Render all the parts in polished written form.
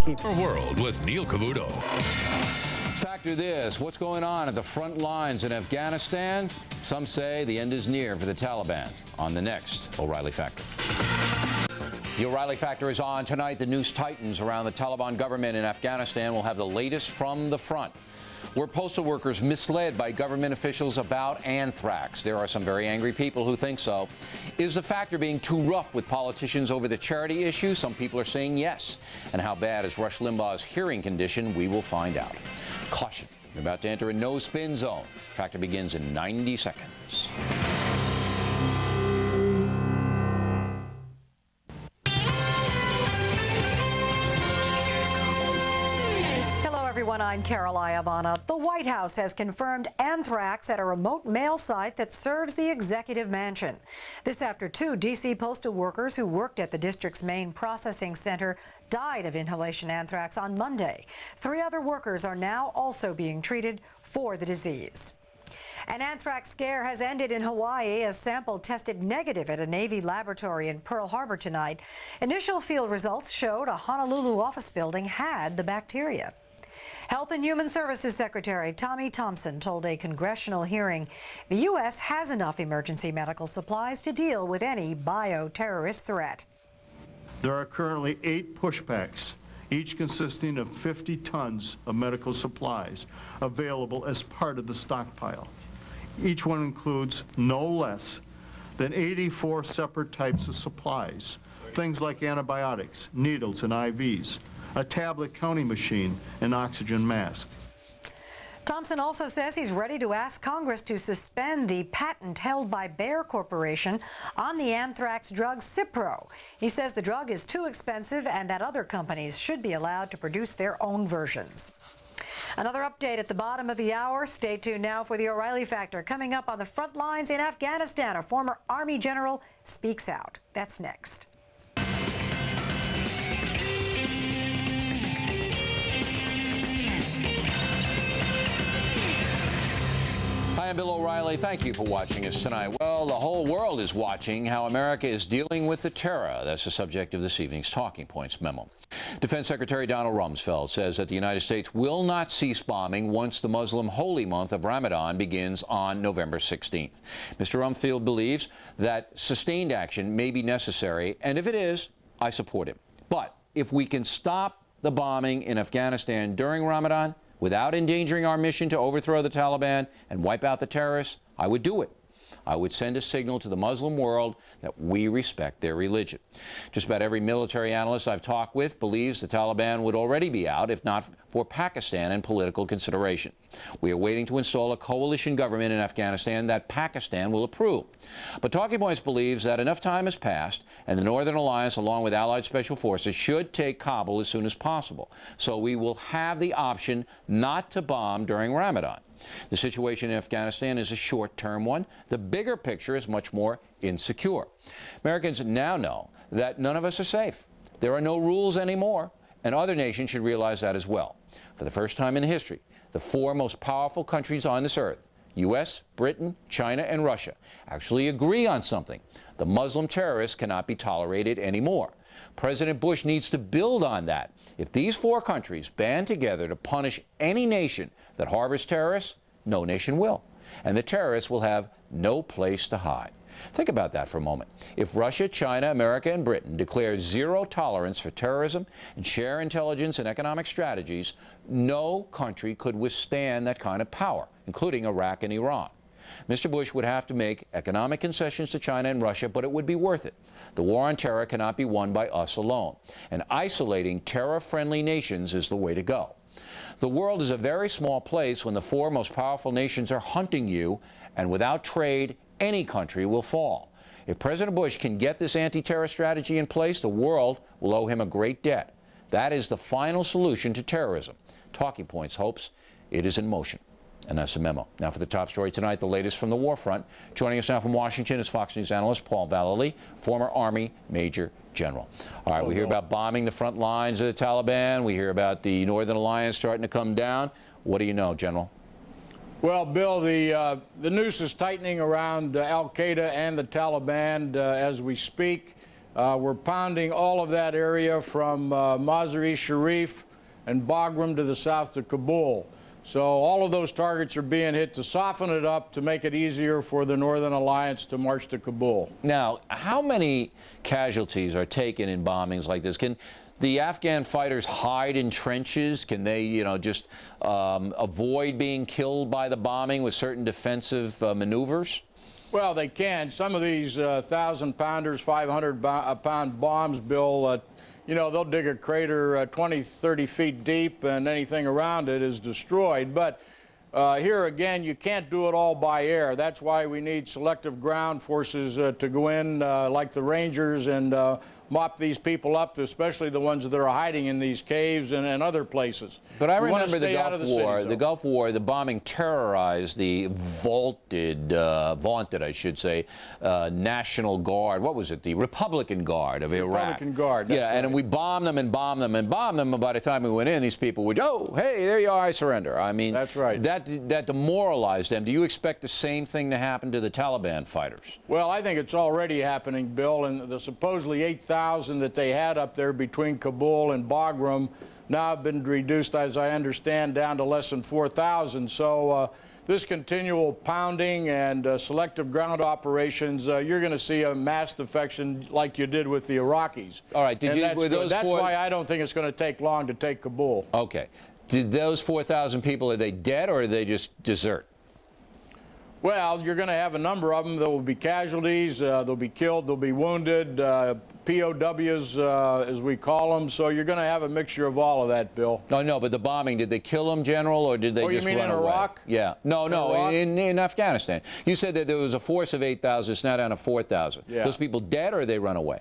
Our World with Neil Cavuto. Factor this, what's going on at the front lines in Afghanistan? Some say the end is near for the Taliban. On the next O'Reilly Factor. The O'Reilly Factor is on tonight. The news tightens around the Taliban government in Afghanistan. We'll have the latest from the front. Were postal workers misled by government officials about anthrax? There are some very angry people who think so. Is the Factor being too rough with politicians over the charity issue? Some people are saying yes. And how bad is Rush Limbaugh's hearing condition? We will find out. Caution, you're about to enter a no-spin zone. Factor begins in 90 seconds. I'm Carol Iavana. The White House has confirmed anthrax at a remote mail site that serves the executive mansion. This after two D.C. postal workers who worked at the district's main processing center died of inhalation anthrax on Monday. 3 other workers are now also being treated for the disease. An anthrax scare has ended in Hawaii. A sample tested negative at a Navy laboratory in Pearl Harbor tonight. Initial field results showed a Honolulu office building had the bacteria. Health and Human Services Secretary Tommy Thompson told a congressional hearing the U.S. has enough emergency medical supplies to deal with any bioterrorist threat. There are currently 8 pushbacks, each consisting of 50 tons of medical supplies available as part of the stockpile. Each one includes no less than 84 separate types of supplies, things like antibiotics, needles, and IVs, a tablet counting machine, and oxygen mask. Thompson also says he's ready to ask Congress to suspend the patent held by Bayer Corporation on the anthrax drug Cipro. He says the drug is too expensive and that other companies should be allowed to produce their own versions. Another update at the bottom of the hour. Stay tuned now for the O'Reilly Factor. Coming up on the front lines in Afghanistan, a former Army general speaks out. That's next. Hi, I'm Bill O'Reilly. Thank you for watching us tonight. Well, the whole world is watching how America is dealing with the terror. That's the subject of this evening's Talking Points memo. Defense Secretary Donald Rumsfeld says that the United States will not cease bombing once the Muslim holy month of Ramadan begins on November 16th. Mr. Rumsfeld believes that sustained action may be necessary, and if it is, I support him. But if we can stop the bombing in Afghanistan during Ramadan, without endangering our mission to overthrow the Taliban and wipe out the terrorists, I would do it. I would send a signal to the Muslim world that we respect their religion. Just about every military analyst I've talked with believes the Taliban would already be out if not for Pakistan and political consideration. We are waiting to install a coalition government in Afghanistan that Pakistan will approve. But Talking Points believes that enough time has passed and the Northern Alliance, along with allied special forces, should take Kabul as soon as possible. So we will have the option not to bomb during Ramadan. The situation in Afghanistan is a short-term one. The bigger picture is much more insecure. Americans now know that none of us are safe. There are no rules anymore, and other nations should realize that as well. For the first time in history, the 4 most powerful countries on this earth, U.S., Britain, China, and Russia, actually agree on something. The Muslim terrorists cannot be tolerated anymore. President Bush needs to build on that. If these 4 countries band together to punish any nation that harbors terrorists, no nation will. And the terrorists will have no place to hide. Think about that for a moment. If Russia, China, America, and Britain declare zero tolerance for terrorism and share intelligence and economic strategies, no country could withstand that kind of power, including Iraq and Iran. Mr. Bush would have to make economic concessions to China and Russia, but it would be worth it. The war on terror cannot be won by us alone, and isolating terror-friendly nations is the way to go. The world is a very small place when the 4 most powerful nations are hunting you, and without trade, any country will fall. If President Bush can get this anti-terror strategy in place, the world will owe him a great debt. That is the final solution to terrorism. Talking Points hopes it is in motion. And that's the memo. Now for the top story tonight, the latest from the war front. Joining us now from Washington is Fox News analyst Paul Vallely, former Army Major General. All right, we hear about bombing the front lines of the Taliban. We hear about the Northern Alliance starting to come down. What do you know, General? Well, Bill, the noose is tightening around al-Qaeda and the Taliban as we speak. We're pounding all of that area from Mazar-e-Sharif and Bagram to the south to Kabul. So all of those targets are being hit to soften it up, to make it easier for the Northern Alliance to march to Kabul. Now, how many casualties are taken in bombings like this? Can the Afghan fighters hide in trenches? Can they, just avoid being killed by the bombing with certain defensive maneuvers? Well, they can. Some of these 1,000-pounders, 500-pound bombs, Bill, they'll dig a crater 20, 30 feet deep, and anything around it is destroyed. But here again, you can't do it all by air. That's why we need selective ground forces to go in, like the Rangers, and mop these people up, especially the ones that are hiding in these caves and other places. But I remember the Gulf War, the bombing terrorized the vaunted, I should say, National Guard. What was it? The Republican Guard of Iraq. Republican Guard. That's right. And we bombed them and bombed them and bombed them. And by the time we went in, these people would, oh, hey, there you are, I surrender. I mean, that's right. That demoralized them. Do you expect the same thing to happen to the Taliban fighters? Well, I think it's already happening, Bill, and the supposedly 8,000 that they had up there between Kabul and Bagram now have been reduced, as I understand, down to less than 4,000. So this continual pounding and selective ground operations, you're going to see a mass defection like you did with the Iraqis. All right. That's why I don't think it's going to take long to take Kabul. Okay. Did those 4,000 people, are they dead or are they just desert? Well, you're going to have a number of them. There will be casualties. They'll be killed. They'll be wounded. POWs, as we call them. So you're going to have a mixture of all of that, Bill. Oh, no, but the bombing, did they kill them, General, or did they just run away? You mean in Iraq? Yeah. No, in Afghanistan. You said that there was a force of 8,000. It's now down to 4,000. Yeah. Those people dead or they run away?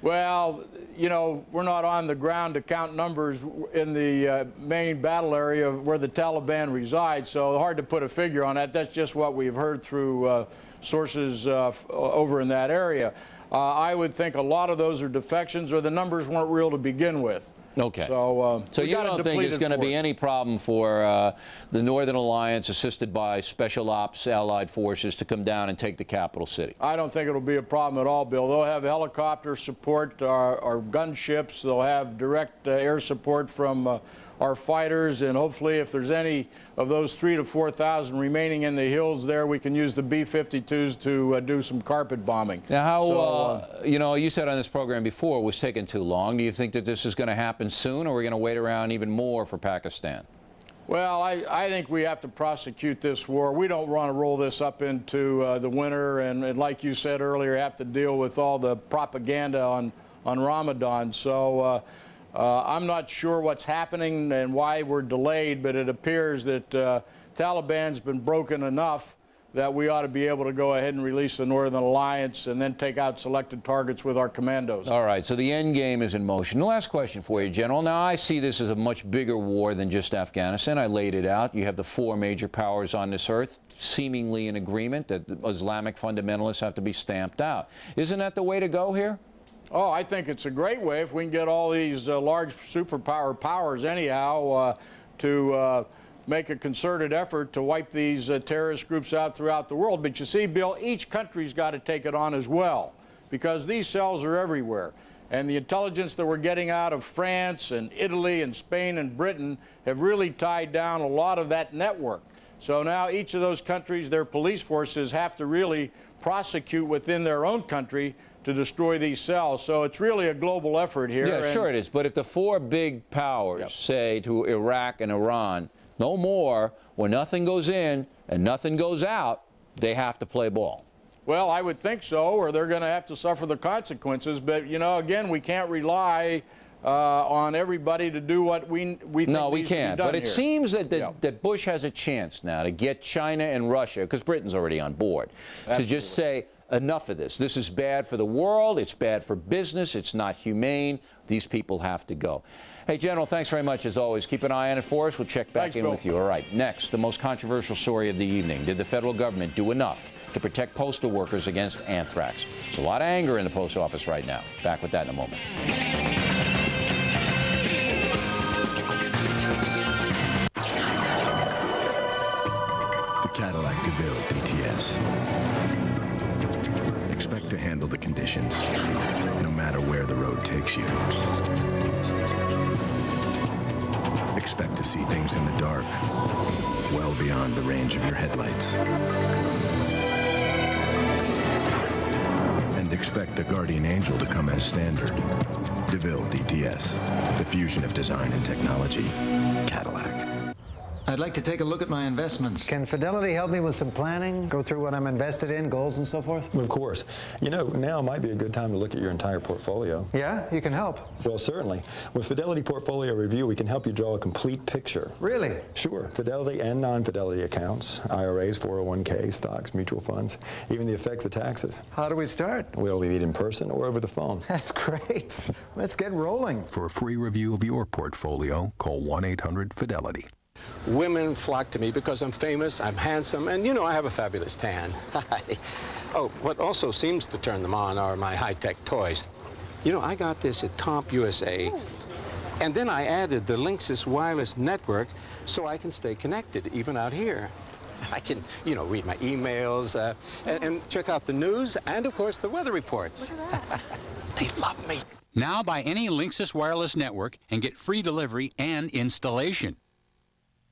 Well, we're not on the ground to count numbers in the main battle area where the Taliban resides, so hard to put a figure on that. That's just what we've heard through sources over in that area. I would think a lot of those are defections, or the numbers weren't real to begin with. Okay. So you don't think there's going to be any problem for the Northern Alliance, assisted by Special Ops Allied forces, to come down and take the capital city? I don't think it'll be a problem at all, Bill. They'll have helicopter support, our gunships. They'll have direct air support from our fighters, and hopefully if there's any of those 3,000 to 4,000 remaining in the hills there, we can use the B-52s to do some carpet bombing. Now, how, you said on this program before it was taking too long. Do you think that this is going to happen soon, or are we going to wait around even more for Pakistan? Well, I think we have to prosecute this war. We don't want to roll this up into the winter and, like you said earlier, have to deal with all the propaganda on Ramadan. So I'm not sure what's happening and why we're delayed, but it appears that Taliban's been broken enough that we ought to be able to go ahead and release the Northern Alliance and then take out selected targets with our commandos. All right, so the end game is in motion. The last question for you, General. Now, I see this as a much bigger war than just Afghanistan. I laid it out. You have the 4 major powers on this earth seemingly in agreement that Islamic fundamentalists have to be stamped out. Isn't that the way to go here? Oh, I think it's a great way if we can get all these large superpower powers anyhow to make a concerted effort to wipe these terrorist groups out throughout the world. But you see, Bill, each country's got to take it on as well, because these cells are everywhere. And the intelligence that we're getting out of France and Italy and Spain and Britain have really tied down a lot of that network. So now each of those countries, their police forces have to really prosecute within their own country to destroy these cells. So it's really a global effort here. Yeah, sure it is. But if the 4 big powers say to Iraq and Iran, no more, where nothing goes in and nothing goes out, they have to play ball. Well, I would think so, or they're going to have to suffer the consequences. But, again, we can't rely on everybody to do what we think No, we needs to be can't. done But it here. seems that Bush has a chance now to get China and Russia, because Britain's already on board, to just say, enough of this. This is bad for the world. It's bad for business. It's not humane. These people have to go. Hey, General, thanks very much, as always. Keep an eye on it for us. We'll check back in with you. All right, next, the most controversial story of the evening. Did the federal government do enough to protect postal workers against anthrax? There's a lot of anger in the post office right now. Back with that in a moment. The Cadillac DeVille DTS. Expect to handle the conditions, no matter expect to see things in the dark, well beyond the range of your headlights. And expect the guardian angel to come as standard. DeVille DTS, the fusion of design and technology. Cadillac. I'd like to take a look at my investments. Can Fidelity help me with some planning? Go through what I'm invested in, goals and so forth? Of course. You know, now might be a good time to look at your entire portfolio. Yeah? You can help? Well, certainly. With Fidelity Portfolio Review, we can help you draw a complete picture. Really? Sure. Fidelity and non-Fidelity accounts, IRAs, 401k, stocks, mutual funds, even the effects of taxes. How do we start? We'll meet in person or over the phone. That's great. Let's get rolling. For a free review of your portfolio, call 1-800-FIDELITY. Women flock to me because I'm famous, I'm handsome, and you know, I have a fabulous tan. Oh, what also seems to turn them on are my high-tech toys. You know, I got this at Comp USA, and then I added the Linksys wireless network so I can stay connected even out here. I can, you know, read my emails and check out the news and, of course, the weather reports. They love me. Now buy any Linksys wireless network and get free delivery and installation.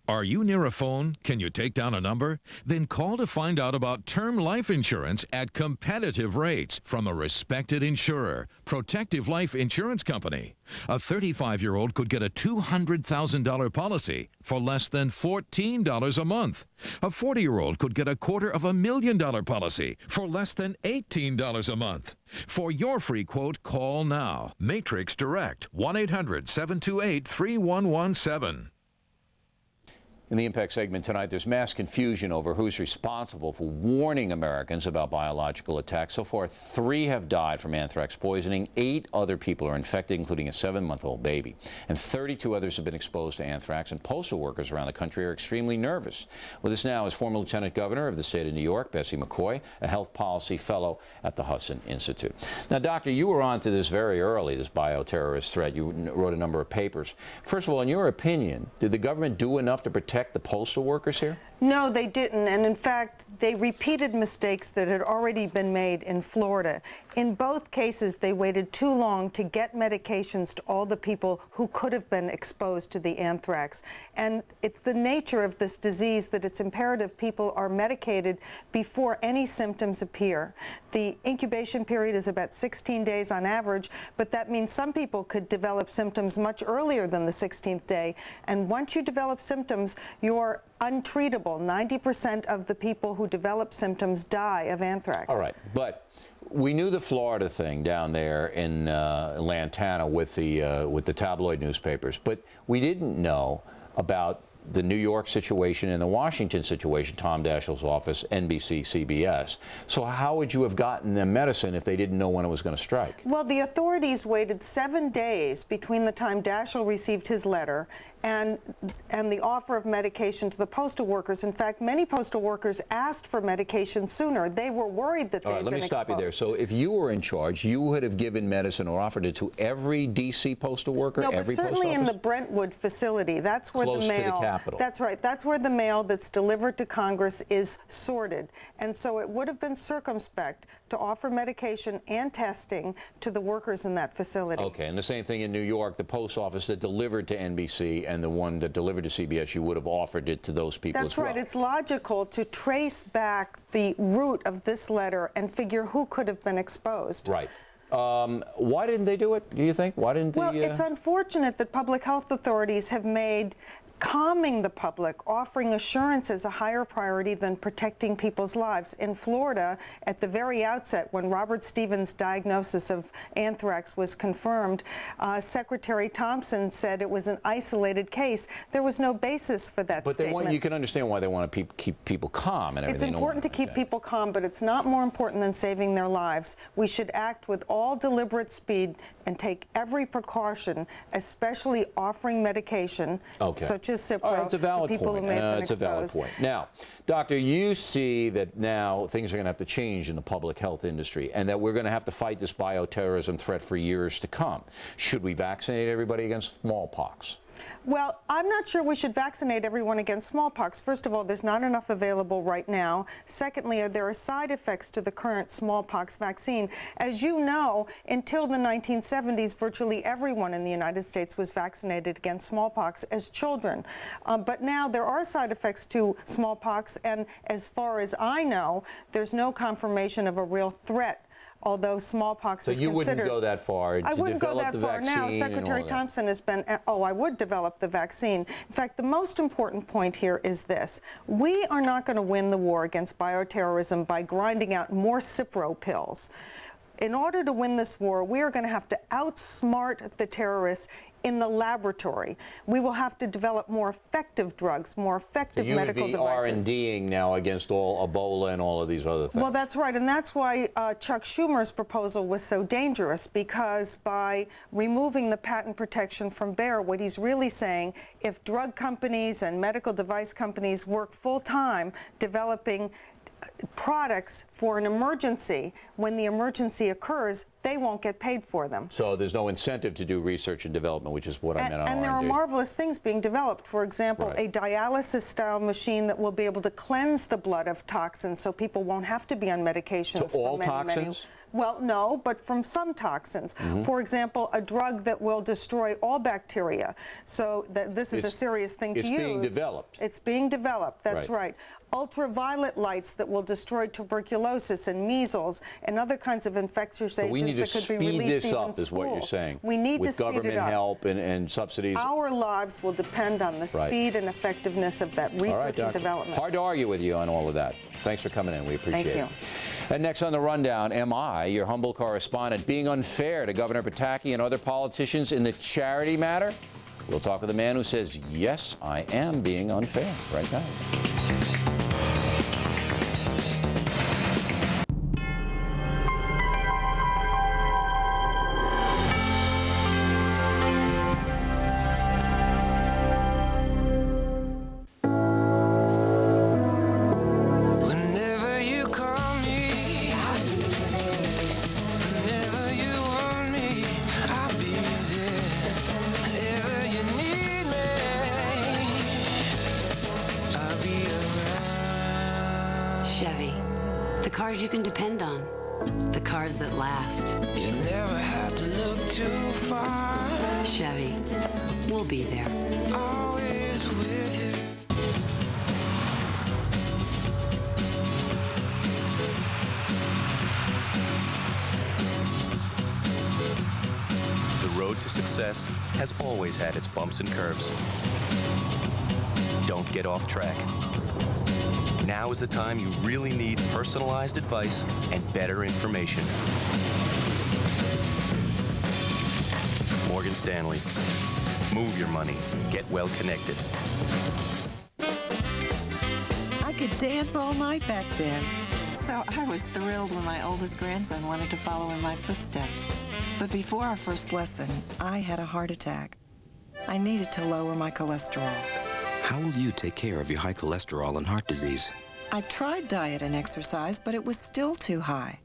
Are you near a phone? Can you take down a number? Then call to find out about term life insurance at competitive rates from a respected insurer, Protective Life Insurance Company. A 35-year-old could get a $200,000 policy for less than $14 a month. A 40-year-old could get a $250,000 policy for less than $18 a month. For your free quote, call now. Matrix Direct, 1-800-728-3117. In the Impact segment tonight, there's mass confusion over who's responsible for warning Americans about biological attacks. So far, 3 have died from anthrax poisoning. 8 other people are infected, including a 7-month-old baby. And 32 others have been exposed to anthrax, and postal workers around the country are extremely nervous. With us now is former Lieutenant Governor of the state of New York, Bessie McCoy, a health policy fellow at the Hudson Institute. Now, Doctor, you were on to this very early, this bioterrorist threat. You wrote a number of papers. First of all, in your opinion, did the government do enough to protect the postal workers here? No, they didn't. And in fact, they repeated mistakes that had already been made in Florida. In both cases, they waited too long to get medications to all the people who could have been exposed to the anthrax. And it's the nature of this disease that it's imperative people are medicated before any symptoms appear. The incubation period is about 16 days on average, but that means some people could develop symptoms much earlier than the 16th day. And once you develop symptoms, you're untreatable. 90% of the people who develop symptoms die of anthrax. All right, but we knew the Florida thing down there in Lantana with the tabloid newspapers, but we didn't know about the New York situation and the Washington situation, Tom Daschle's office, NBC, CBS. So how would you have gotten them medicine if they didn't know when it was going to strike? Well, the authorities waited 7 days between the time Daschle received his letter and the offer of medication to the postal workers. In fact, many postal workers asked for medication sooner. They were worried that they had been exposed. Let me stop you there. So if you were in charge, you would have given medicine or offered it to every D.C. postal worker, no, every but certainly post in office? the Brentwood facility. That's where Close the mail. to the Capitol. That's right. That's where the mail that's delivered to Congress is sorted. And so it would have been circumspect to offer medication and testing to the workers in that facility. Okay, and the same thing in New York, the post office that delivered to NBC and the one that delivered to CBS, you would have offered it to those people as well. That's right. It's logical to trace back the root of this letter and figure who could have been exposed. Right. Why didn't they do it, do you think? Why didn't they? Well, it's unfortunate that public health authorities have made calming the public, offering assurances a higher priority than protecting people's lives. In Florida, at the very outset, when Robert Stevens' diagnosis of anthrax was confirmed, Secretary Thompson said it was an isolated case. There was no basis for that statement. But you can understand why they want to keep people calm and everything. It's important to keep people calm, but it's not more important than saving their lives. We should act with all deliberate speed and take every precaution, especially offering medication, such as Cipro, to people who may have been exposed. It's a valid point. Now, Doctor, you see that now things are going to have to change in the public health industry and that we're going to have to fight this bioterrorism threat for years to come. Should we vaccinate everybody against smallpox? Well, I'm not sure we should vaccinate everyone against smallpox. First of all, there's not enough available right now. Secondly, there are side effects to the current smallpox vaccine. As you know, until the 1970s, virtually everyone in the United States was vaccinated against smallpox as children. But now there are side effects to smallpox, and as far as I know, there's no confirmation of a real threat, although smallpox is considered... So you wouldn't go that far to I wouldn't go that far now. Secretary that. Thompson has been, I would develop the vaccine. In fact, the most important point here is this. We are not going to win the war against bioterrorism by grinding out more Cipro pills. In order to win this war, we are going to have to outsmart the terrorists in the laboratory. We will have to develop more effective drugs, more effective medical devices. You would be R&Ding now against all Ebola and all of these other things. Well, that's right, and that's why Chuck Schumer's proposal was so dangerous, because by removing the patent protection from Bayer, what he's really saying, if drug companies and medical device companies work full-time developing products for an emergency, when the emergency occurs, they won't get paid for them. So there's no incentive to do research and development, which is what I meant on And there are marvelous things being developed. For example, a dialysis-style machine that will be able to cleanse the blood of toxins so people won't have to be on medications for many, toxins? Well, no, but from some toxins. For example, a drug that will destroy all bacteria. So this is a serious thing to use. It's being developed. It's being developed, that's right. Ultraviolet lights that will destroy tuberculosis and measles and other kinds of infectious agents that could be released even in school. So we need to speed this up, is what you're saying. We need to speed it up. With government help and subsidies. Our lives will depend on the speed and effectiveness of that research and development. Hard to argue with you on all of that. Thanks for coming in. We appreciate it. Thank you. And next on the rundown, am I, your humble correspondent, being unfair to Governor Pataki and other politicians in the charity matter? We'll talk with a man who says, yes, I am being unfair right now. You can depend on, the cars that last. You never have to look too far. Chevy, we'll be there. Always with you. The road to success has always had its bumps and curves. Don't get off track. Now is the time you really need personalized advice and better information. Morgan Stanley. Move your money. Get well connected. I could dance all night back then. So I was thrilled when my oldest grandson wanted to follow in my footsteps. But before our first lesson, I had a heart attack. I needed to lower my cholesterol. How will you take care of your high cholesterol and heart disease? I tried diet and exercise, but it was still too high.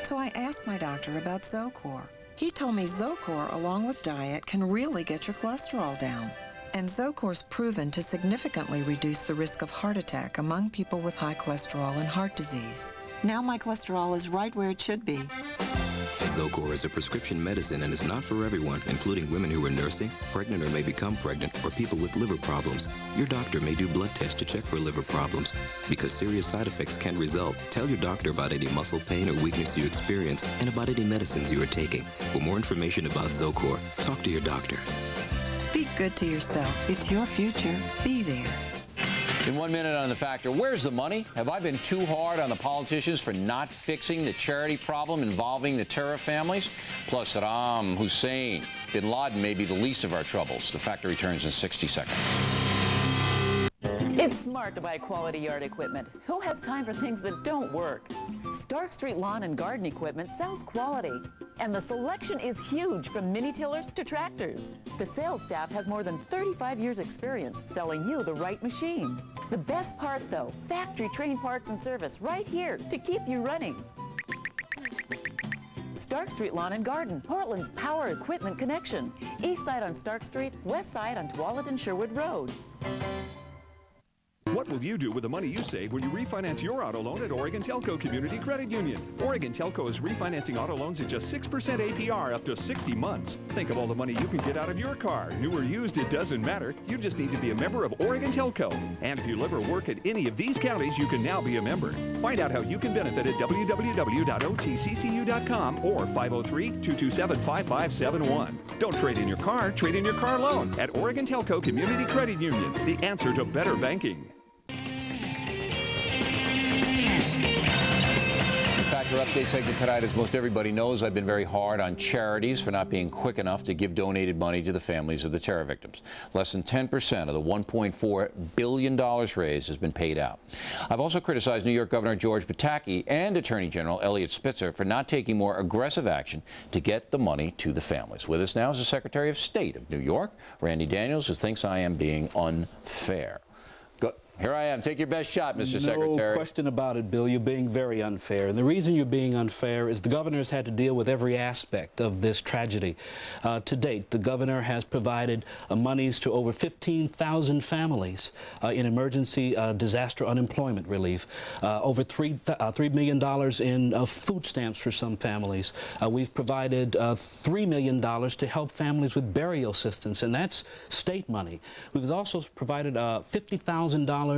So I asked my doctor about Zocor. He told me Zocor, along with diet, can really get your cholesterol down. And Zocor's proven to significantly reduce the risk of heart attack among people with high cholesterol and heart disease. Now my cholesterol is right where it should be. Zocor is a prescription medicine and is not for everyone, including women who are nursing, pregnant or may become pregnant, or people with liver problems. Your doctor may do blood tests to check for liver problems. Because serious side effects can result, tell your doctor about any muscle pain or weakness you experience and about any medicines you are taking. For more information about Zocor, talk to your doctor. Be good to yourself. It's your future. Be there. In 1 minute on The Factor, where's the money? Have I been too hard on the politicians for not fixing the charity problem involving the terror families? Plus, Saddam Hussein, bin Laden may be the least of our troubles. The Factor returns in 60 seconds. It's smart to buy quality yard equipment. Who has time for things that don't work? Stark Street Lawn and Garden Equipment sells quality. And the selection is huge, from mini tillers to tractors. The sales staff has more than 35 years experience selling you the right machine. The best part though, factory trained parts and service right here to keep you running. Stark Street Lawn and Garden, Portland's power equipment connection. East side on Stark Street, west side on Tualatin and Sherwood Road. What will you do with the money you save when you refinance your auto loan at Oregon Telco Community Credit Union? Oregon Telco is refinancing auto loans at just 6% APR up to 60 months. Think of all the money you can get out of your car. New or used, it doesn't matter. You just need to be a member of Oregon Telco. And if you live or work at any of these counties, you can now be a member. Find out how you can benefit at www.otccu.com or 503-227-5571. Don't trade in your car, trade in your car loan at Oregon Telco Community Credit Union, the answer to better banking. Factor Update segment tonight. As most everybody knows, I've been very hard on charities for not being quick enough to give donated money to the families of the terror victims. Less than 10% of the $1.4 billion raised has been paid out. I've also criticized New York Governor George Pataki and Attorney General Eliot Spitzer for not taking more aggressive action to get the money to the families. With us now is the Secretary of State of New York, Randy Daniels, who thinks I am being unfair. Here I am. Take your best shot, Mr. Secretary. No question about it, Bill. You're being very unfair. And the reason you're being unfair is the governor has had to deal with every aspect of this tragedy. To date, the governor has provided monies to over 15,000 families in emergency disaster unemployment relief, over $3 million in food stamps for some families. We've provided $3 million to help families with burial assistance, and that's state money. We've also provided $50,000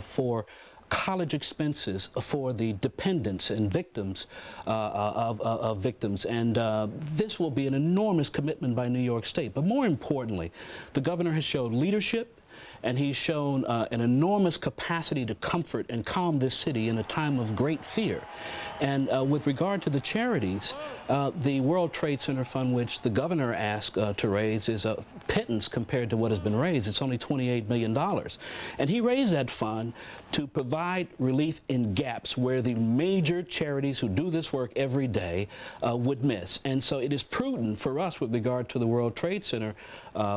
for college expenses for the dependents and victims of victims. And this will be an enormous commitment by New York State. But more importantly, the governor has showed leadership, and he's shown an enormous capacity to comfort and calm this city in a time of great fear. And with regard to the charities, the World Trade Center Fund, which the governor asked to raise, is a pittance compared to what has been raised. It's only $28 million. And he raised that fund to provide relief in gaps where the major charities who do this work every day would miss. And so it is prudent for us with regard to the World Trade Center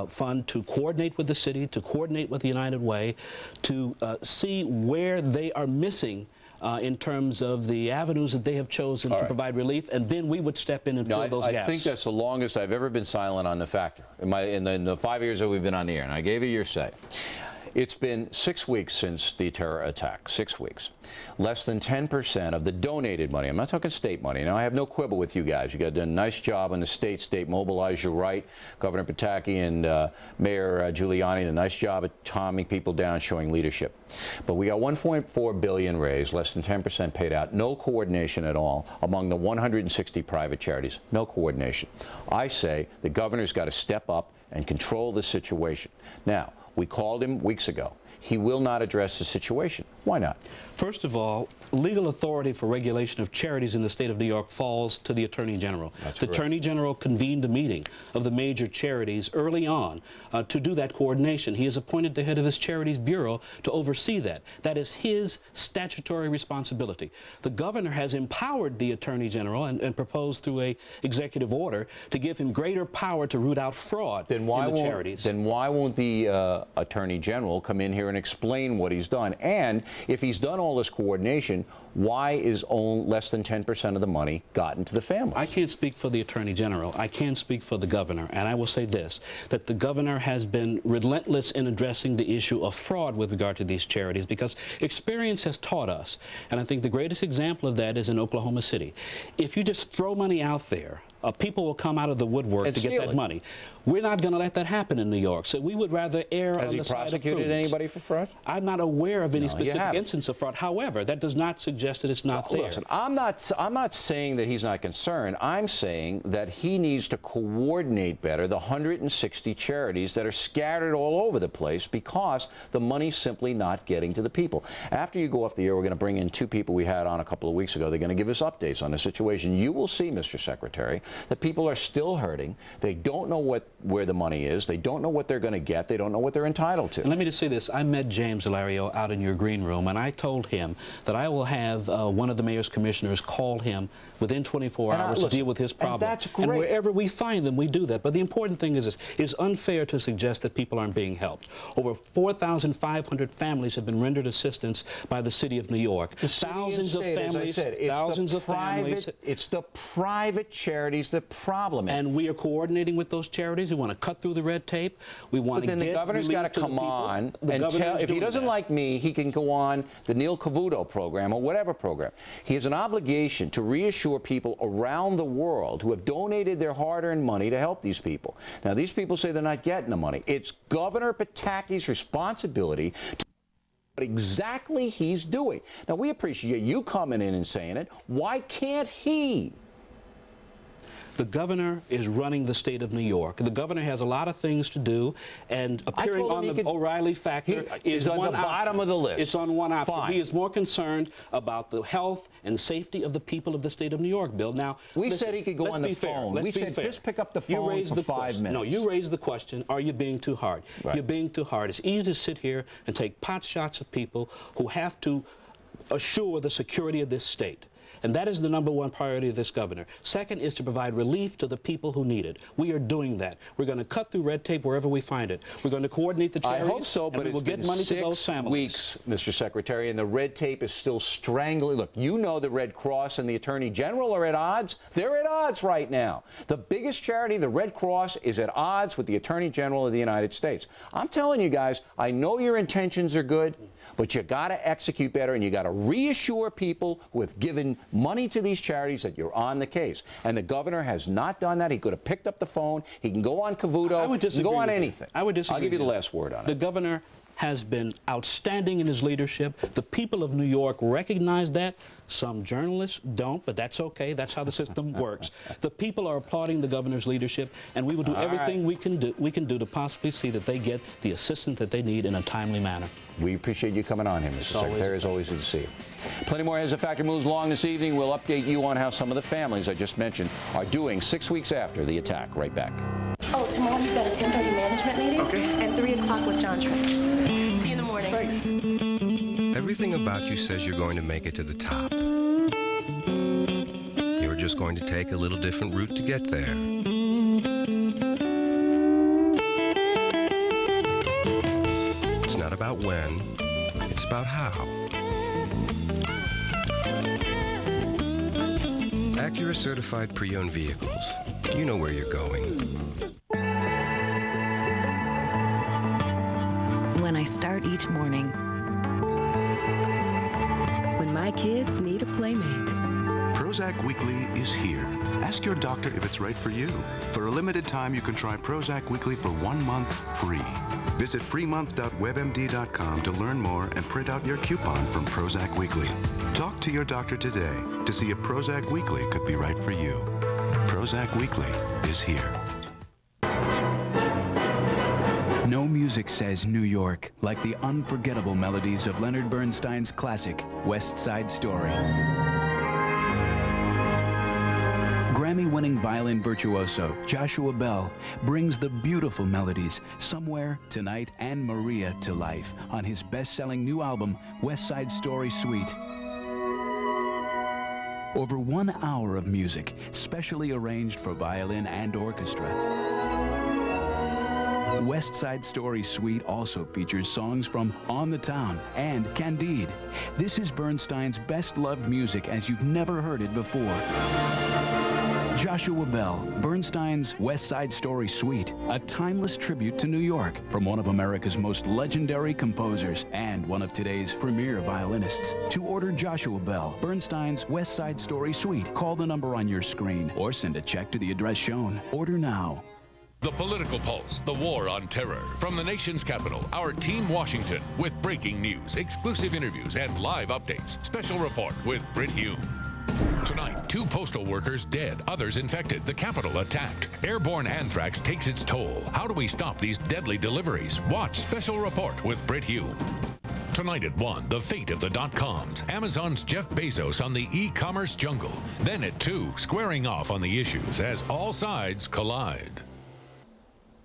Fund to coordinate with the city, to coordinate with the United Way, to see where they are missing in terms of the avenues that they have chosen to provide relief, and then we would step in and fill those gaps. I think that's the longest I've ever been silent on the factor in the 5 years that we've been on the air, and I gave you your say. It's been 6 weeks since the terror attack, 6 weeks. Less than 10% of the donated money, I'm not talking state money. Now, I have no quibble with you guys. You got a nice job on the state mobilized. You're right. Governor Pataki and Mayor Giuliani did a nice job at calming people down, showing leadership. But we got $1.4 billion raised, less than 10% paid out. No coordination at all among the 160 private charities. No coordination. I say the governor's got to step up and control the situation. Now, we called him weeks ago. He will not address the situation. Why not? First of all, legal authority for regulation of charities in the state of New York falls to the Attorney General. That's the correct. Attorney General convened a meeting of the major charities early on to do that coordination. He has appointed the head of his Charities Bureau to oversee that. That is his statutory responsibility. The governor has empowered the Attorney General and proposed through a executive order to give him greater power to root out fraud in the charities. Then why won't the Attorney General come in here and explain what he's done? And if he's done all this coordination, why is less than 10% of the money gotten to the family? I can't speak for the Attorney General. I can speak for the governor. And I will say this, that the governor has been relentless in addressing the issue of fraud with regard to these charities, because experience has taught us, and I think the greatest example of that is in Oklahoma City. If you just throw money out there, people will come out of the woodwork to get that money. We're not going to let that happen in New York. So we would rather err on the side of prudence. Has he prosecuted anybody for fraud? I'm not aware of any specific instance of fraud. However, that does not suggest that it's not there. Listen, I'm not saying that he's not concerned. I'm saying that he needs to coordinate better the 160 charities that are scattered all over the place because the money's simply not getting to the people. After you go off the air, we're going to bring in two people we had on a couple of weeks ago. They're going to give us updates on the situation. You will see, Mr. Secretary, that people are still hurting. They don't know where the money is. They don't know what they're going to get. They don't know what they're entitled to. And let me just say this. I met James Hilario out in your green room, and I told him that I will have one of the mayor's commissioners call him within 24 hours to deal with his problem. And that's great. And wherever we find them, we do that. But the important thing is this. It's unfair to suggest that people aren't being helped. Over 4,500 families have been rendered assistance by the city of New York. Thousands of families, it's the private charities the problem is. And we are coordinating with those charities. We want to cut through the red tape. We want to get the governor's got to come on and tell, if he doesn't like me, he can go on the Neil Cavuto program or whatever program. He has an obligation to reassure people around the world who have donated their hard-earned money to help these people. Now, these people say they're not getting the money. It's Governor Pataki's responsibility to what exactly he's doing. Now, we appreciate you coming in and saying it. Why can't he? The governor is running the state of New York. The governor has a lot of things to do, and appearing on the O'Reilly factor is on the bottom of the list. It's on one option. Fine. He is more concerned about the health and safety of the people of the state of New York, Bill. Now, we said he could go on the phone. We said just pick up the phone for 5 minutes. No, you raised the question, are you being too hard? Right. You're being too hard. It's easy to sit here and take pot shots of people who have to assure the security of this state. And that is the #1 priority of this governor. Second is to provide relief to the people who need it. We are doing that. We're going to cut through red tape wherever we find it. We're going to coordinate the charities. I hope so, but we will get money to those families. 6 weeks, Mr. Secretary, and the red tape is still strangling. Look, you know the Red Cross and the Attorney General are at odds. They're at odds right now. The biggest charity, the Red Cross, is at odds with the Attorney General of the United States. I'm telling you guys, I know your intentions are good, but you got to execute better, and you got to reassure people who have given money to these charities that you're on the case. And the governor has not done that. He could have picked up the phone. He can go on Cavuto. He can go on anything. I would disagree. I'll give you the last word on it. The governor has been outstanding in his leadership. The people of New York recognize that. Some journalists don't, but that's okay. That's how the system works. The people are applauding the governor's leadership, and we will do everything we can do to possibly see that they get the assistance that they need in a timely manner. We appreciate you coming on here, Mr. Secretary. It's always good to see you. Plenty more as the factor moves along this evening. We'll update you on how some of the families I just mentioned are doing 6 weeks after the attack. Right back. Oh, tomorrow we've got a 10:30 management meeting. Okay. And 3 o'clock with John Trent. See you in the morning. Thanks. Everything about you says you're going to make it to the top. You're just going to take a little different route to get there. It's not about when, it's about how. Acura certified pre-owned vehicles. You know where you're going. When I start each morning. When my kids need a playmate. Prozac Weekly is here. Ask your doctor if it's right for you. For a limited time, you can try Prozac Weekly for 1 month free. Visit freemonth.webmd.com to learn more and print out your coupon from Prozac Weekly. Talk to your doctor today to see if Prozac Weekly could be right for you. Prozac Weekly is here. No music says New York like the unforgettable melodies of Leonard Bernstein's classic West Side Story. Grammy-winning violin virtuoso Joshua Bell brings the beautiful melodies Somewhere, Tonight, and Maria to life on his best-selling new album, West Side Story Suite. Over 1 hour of music, specially arranged for violin and orchestra. West Side Story Suite also features songs from On the Town and Candide. This is Bernstein's best-loved music as you've never heard it before. Joshua Bell, Bernstein's West Side Story Suite, a timeless tribute to New York from one of America's most legendary composers and one of today's premier violinists. To order Joshua Bell, Bernstein's West Side Story Suite, call the number on your screen or send a check to the address shown. Order now. The Political Pulse, the war on terror. From the nation's capital, our team Washington, with breaking news, exclusive interviews, and live updates. Special report with Britt Hume. Tonight, 2 postal workers dead, others infected, the Capitol attacked. Airborne anthrax takes its toll. How do we stop these deadly deliveries? Watch Special Report with Britt Hume. Tonight at 1, the fate of the .coms. Amazon's Jeff Bezos on the e-commerce jungle. Then at 2, squaring off on the issues as all sides collide.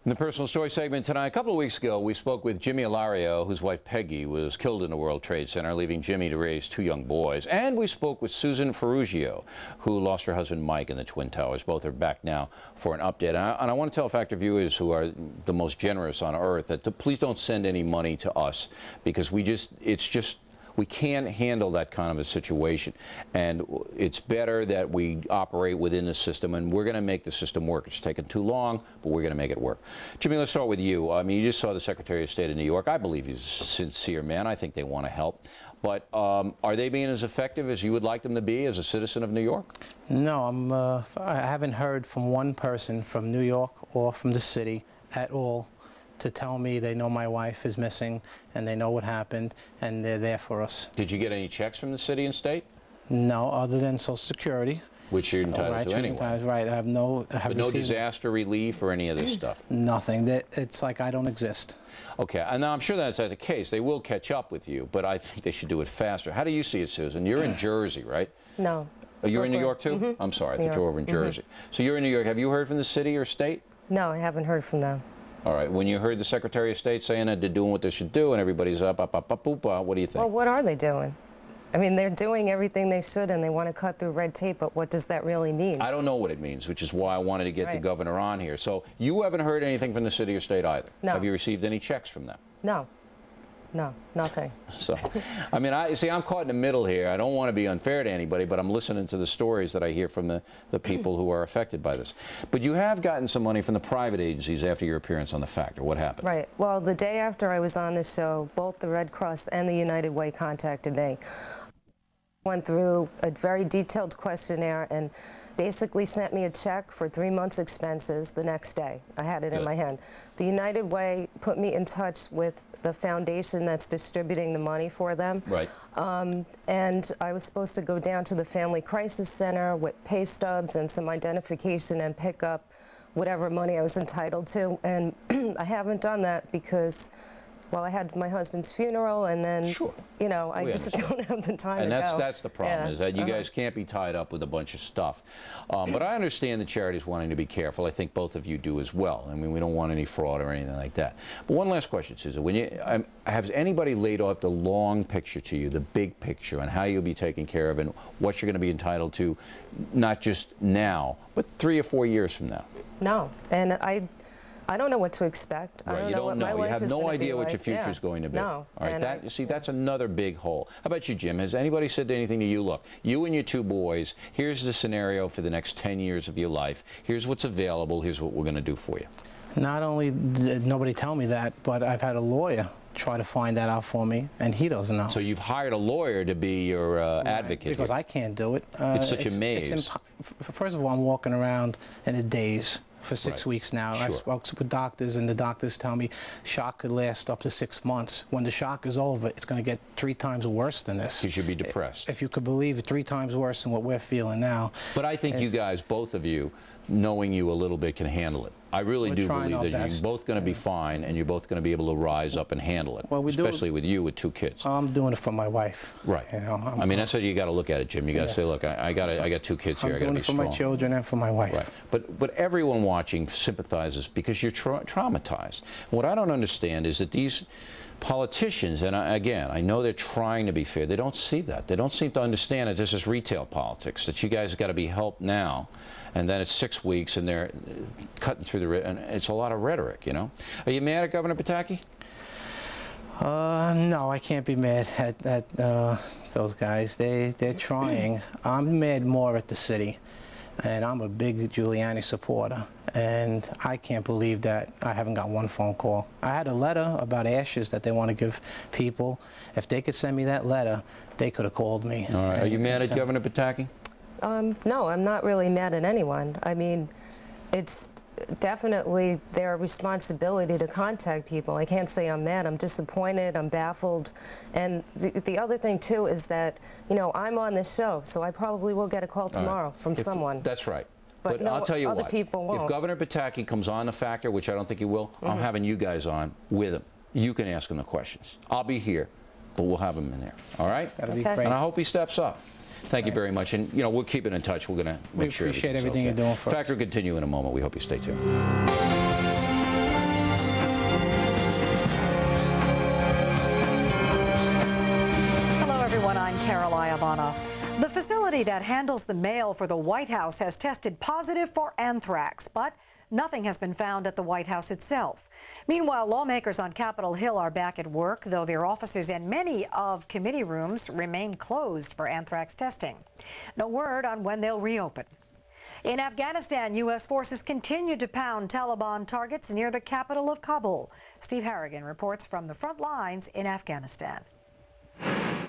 In the personal story segment tonight, a couple of weeks ago, we spoke with Jimmy Ilario, whose wife Peggy was killed in the World Trade Center, leaving Jimmy to raise 2 young boys. And we spoke with Susan Ferrugio, who lost her husband Mike in the Twin Towers. Both are back now for an update. And I want to tell Factor viewers, who are the most generous on earth, that please don't send any money to us, because we can't handle that kind of a situation. And it's better that we operate within the system, and we're going to make the system work. It's taken too long, but we're going to make it work. Jimmy, let's start with you. I mean, you just saw the Secretary of State of New York. I believe he's a sincere man. I think they want to help. But are they being as effective as you would like them to be as a citizen of New York? No, I haven't heard from one person from New York or from the city at all to tell me they know my wife is missing and they know what happened and they're there for us. Did you get any checks from the city and state? No, other than Social Security. Which you're entitled to anyway. Right, I have no... But no disaster relief or any of this stuff? Nothing. It's like I don't exist. Okay, and now I'm sure that's the case. They will catch up with you, but I think they should do it faster. How do you see it, Susan? You're in Jersey, right? No. Oh, you're in New York, too? Mm-hmm. I'm sorry, I thought you were over in Jersey. So you're in New York. Have you heard from the city or state? No, I haven't heard from them. All right. When you heard the Secretary of State saying that they're doing what they should do and everybody's up, what do you think? Well, what are they doing? I mean, they're doing everything they should, and they want to cut through red tape, but what does that really mean? I don't know what it means, which is why I wanted to get the governor on here. So you haven't heard anything from the city or state either? No. Have you received any checks from them? No. No, nothing. So, I mean, I'm caught in the middle here. I don't want to be unfair to anybody, but I'm listening to the stories that I hear from the people who are affected by this. But you have gotten some money from the private agencies after your appearance on The Factor. What happened? Right. Well, the day after I was on this show, both the Red Cross and the United Way contacted me. Went through a very detailed questionnaire and basically sent me a check for 3 months' expenses the next day. I had it in my hand. The United Way put me in touch with the foundation that's distributing the money for them. Right. And I was supposed to go down to the Family Crisis Center with pay stubs and some identification and pick up whatever money I was entitled to. And I haven't done that because, well, I had my husband's funeral, and then, you know, I just don't have the time to go. And that's the problem, is that you guys can't be tied up with a bunch of stuff. But I understand the charities wanting to be careful. I think both of you do as well. I mean, we don't want any fraud or anything like that. But one last question, Susan. Has anybody laid out the long picture to you, the big picture, on how you'll be taken care of and what you're going to be entitled to, not just now, but 3 or 4 years from now? No. And I don't know what to expect. Right, you don't know. You have no idea what your future is going to be. No. All right, you see, that's another big hole. How about you, Jim? Has anybody said anything to you? Look, you and your 2 boys, here's the scenario for the next 10 years of your life. Here's what's available. Here's what we're going to do for you. Not only did nobody tell me that, but I've had a lawyer try to find that out for me, and he doesn't know. So you've hired a lawyer to be your advocate because here. I can't do it. It's such a maze. First of all, I'm walking around in a daze for 6 weeks now. Sure. I spoke with doctors, and the doctors tell me shock could last up to 6 months. When the shock is over, it's going to get 3 times worse than this. You should be depressed. If you could believe it, 3 times worse than what we're feeling now. But I think you guys, both of you, knowing you a little bit, can handle it. I really do believe that you're both going to be fine, and you're both going to be able to rise up and handle it, especially with you with 2 kids. I'm doing it for my wife. Right. You know, I mean, that's how you got to look at it, Jim. You got to say, look, I got 2 kids here. I got to be strong. I'm doing it for my children and for my wife. Right. But everyone watching sympathizes because you're traumatized. What I don't understand is that these politicians, and again, I know they're trying to be fair, they don't see that. They don't seem to understand that this is retail politics, that you guys have got to be helped now, and then it's 6 weeks, and they're cutting through and it's a lot of rhetoric, you know. Are you mad at Governor Pataki? No, I can't be mad at those guys. They're trying. I'm mad more at the city. And I'm a big Giuliani supporter, and I can't believe that I haven't got 1 phone call. I had a letter about ashes that they want to give people. If they could send me that letter, they could have called me. All right. Are you mad at Governor Pataki? No, I'm not really mad at anyone. I mean, it's definitely their responsibility to contact people. I can't say I'm mad. I'm disappointed. I'm baffled. And the other thing, too, is that, you know, I'm on this show, so I probably will get a call tomorrow from someone. That's right. But no, I'll tell you other what, people won't. if Governor Pataki comes on The Factor, which I don't think he will, I'm having you guys on with him. You can ask him the questions. I'll be here. but we'll have him in there. All right? That'll be great. And I hope he steps up. Thank you very much. And, you know, we'll keep it in touch. We're going to make sure. We appreciate everything you're doing for us. Factor will continue in a moment. We hope you stay tuned. Hello, everyone. I'm Carol Iavana. The facility that handles the mail for the White House has tested positive for anthrax, but nothing has been found at the White House itself. Meanwhile, lawmakers on Capitol Hill are back at work, though their offices and many of committee rooms remain closed for anthrax testing. No word on when they'll reopen. In Afghanistan, U.S. forces continue to pound Taliban targets near the capital of Kabul. Steve Harrigan reports from the front lines in Afghanistan.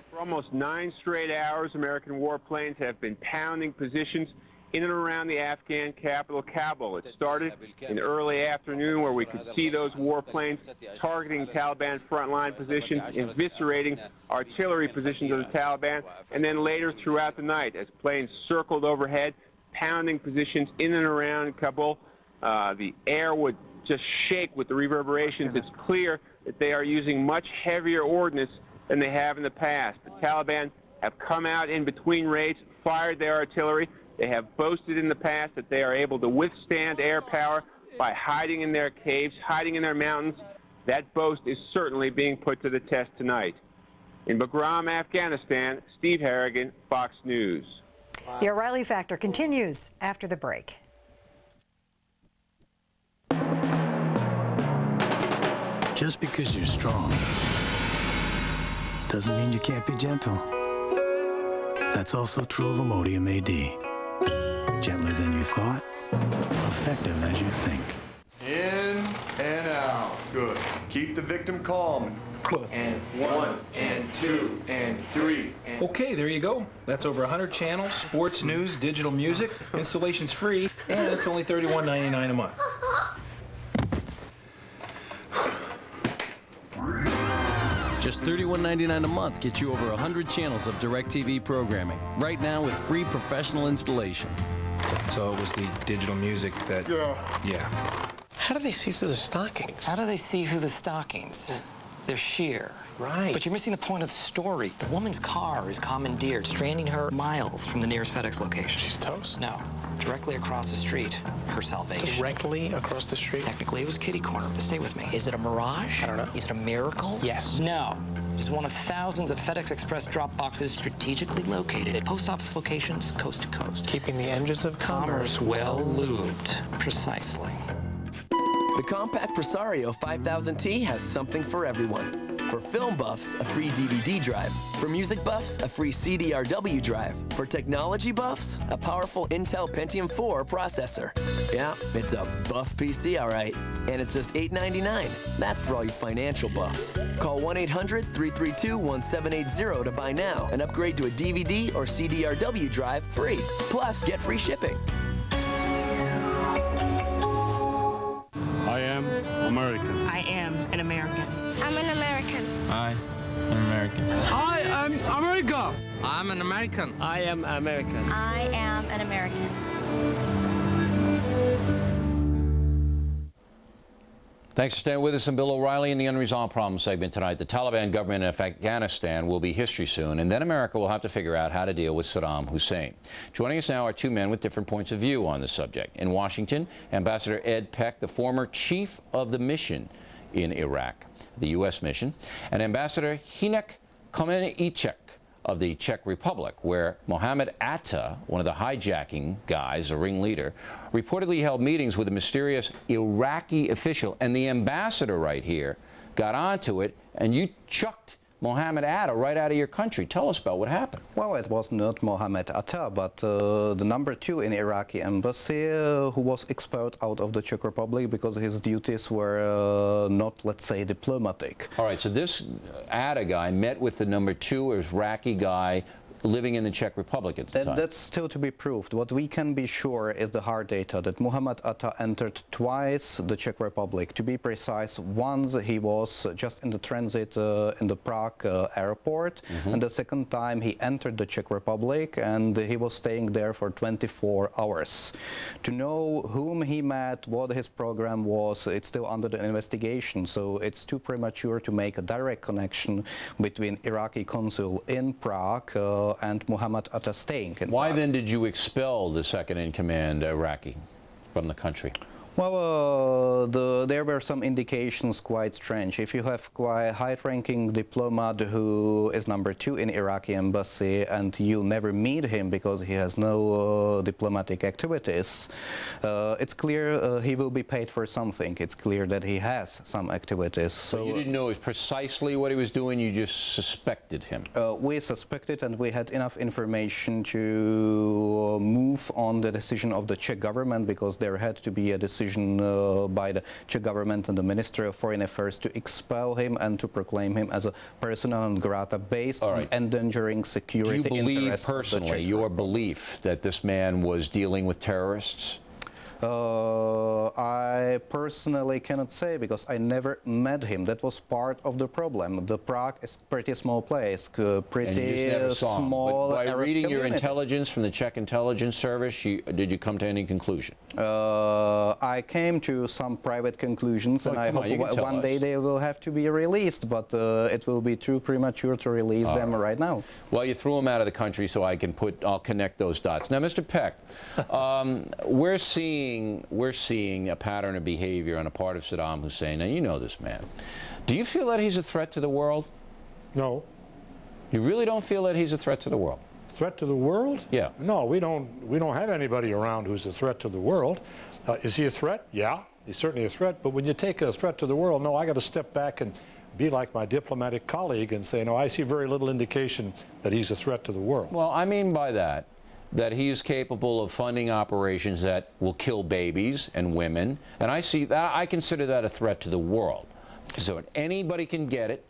For almost 9 straight hours, American warplanes have been pounding positions in and around the Afghan capital, Kabul. It started in early afternoon where we could see those warplanes targeting Taliban frontline positions, eviscerating artillery positions of the Taliban, and then later throughout the night as planes circled overhead, pounding positions in and around Kabul. The air would just shake with the reverberations. It's clear that they are using much heavier ordnance than they have in the past. The Taliban have come out in between raids, fired their artillery. They have boasted in the past that they are able to withstand air power by hiding in their caves, hiding in their mountains. That boast is certainly being put to the test tonight. In Bagram, Afghanistan, Steve Harrigan, Fox News. The O'Reilly Factor continues after the break. Just because you're strong doesn't mean you can't be gentle. That's also true of Imodium AD. Gentler than you thought, effective as you think. In and out. Good. Keep the victim calm. And 1, and 2, and 3, and... Okay, there you go. That's over 100 channels, sports, news, digital music. Installation's free, and it's only $31.99 a month. Just $31.99 a month gets you over 100 channels of DirecTV programming. Right now with free professional installation. So it was the digital music that... Yeah. How do they see through the stockings? How do they see through the stockings? They're sheer. Right. But you're missing the point of the story. The woman's car is commandeered, stranding her miles from the nearest FedEx location. She's toast? No. Directly across the street, her salvation. Directly across the street? Technically, it was kitty corner, but stay with me. Is it a mirage? I don't know. Is it a miracle? Yes. No. It is one of thousands of FedEx Express drop boxes strategically located at post office locations coast to coast. Keeping the engines of commerce well lubed. Precisely. The compact Presario 5000T has something for everyone. For film buffs, a free DVD drive. For music buffs, a free CDRW drive. For technology buffs, a powerful Intel Pentium 4 processor. Yeah, it's a buff PC, all right. And it's just $899. That's for all you financial buffs. Call 1-800-332-1780 to buy now and upgrade to a DVD or CDRW drive free. Plus, get free shipping. I am American. I am an American. I'm an American. I am American. I am America. I'm an American. I am American. I am an American. Thanks for staying with us. I'm Bill O'Reilly in the Unresolved Problems segment tonight. The Taliban government in Afghanistan will be history soon, and then America will have to figure out how to deal with Saddam Hussein. Joining us now are two men with different points of view on the subject. In Washington, Ambassador Ed Peck, the former chief of the mission in Iraq, the U.S. mission, and Ambassador Hinek Komenichek of the Czech Republic, where Mohammed Atta, one of the hijacking guys, a ringleader, reportedly held meetings with a mysterious Iraqi official. And the ambassador right here got onto it, and you chucked Mohammed Atta right out of your country. Tell us about what happened. Well, it was not Mohammed Atta, but the number 2 in Iraqi embassy who was expelled out of the Czech Republic because his duties were not, let's say, diplomatic. All right, so this Atta guy met with the number 2 Iraqi guy living in the Czech Republic at the time. That's still to be proved. What we can be sure is the hard data, that Muhammad Atta entered twice the Czech Republic. To be precise, once he was just in the transit in the Prague airport, and the second time he entered the Czech Republic, and he was staying there for 24 hours. To know whom he met, what his program was, it's still under the investigation, so it's too premature to make a direct connection between Iraqi consul in Prague and Muhammad Atta staying in Why Prague. then did you expel the second-in-command Iraqi from the country? Well, there were some indications quite strange. If you have quite high-ranking diplomat who is number 2 in Iraqi embassy and you never meet him because he has no diplomatic activities, it's clear he will be paid for something. It's clear that he has some activities. So you didn't know precisely what he was doing, you just suspected him? We suspected, and we had enough information to move on the decision of the Czech government, because there had to be a decision by the Czech government and the Ministry of Foreign Affairs to expel him and to proclaim him as a persona non grata based on endangering security interests. Do you believe of the personally, Czech your belief that this man was dealing with terrorists? I personally cannot say, because I never met him. That was part of the problem. The Prague is a pretty small place, pretty And you just never saw him. small. But by Arab reading your community. intelligence from the Czech intelligence service, did you come to any conclusion? I came to some private conclusions, and I hope one day they will have to be released, but it will be too premature to release them right now. Well, you threw him out of the country, so I'll connect those dots. Now, Mr. Peck, we're seeing a pattern of behavior on the part of Saddam Hussein. Now, you know this man. Do you feel that he's a threat to the world? No. You really don't feel that he's a threat to the world? Threat to the world? Yeah. No, we don't have anybody around who's a threat to the world. Is he a threat? Yeah, he's certainly a threat. But when you take a threat to the world, no, I got to step back and be like my diplomatic colleague and say, no, I see very little indication that he's a threat to the world. Well, I mean by that he's capable of funding operations that will kill babies and women, and I consider that a threat to the world. So anybody can get it,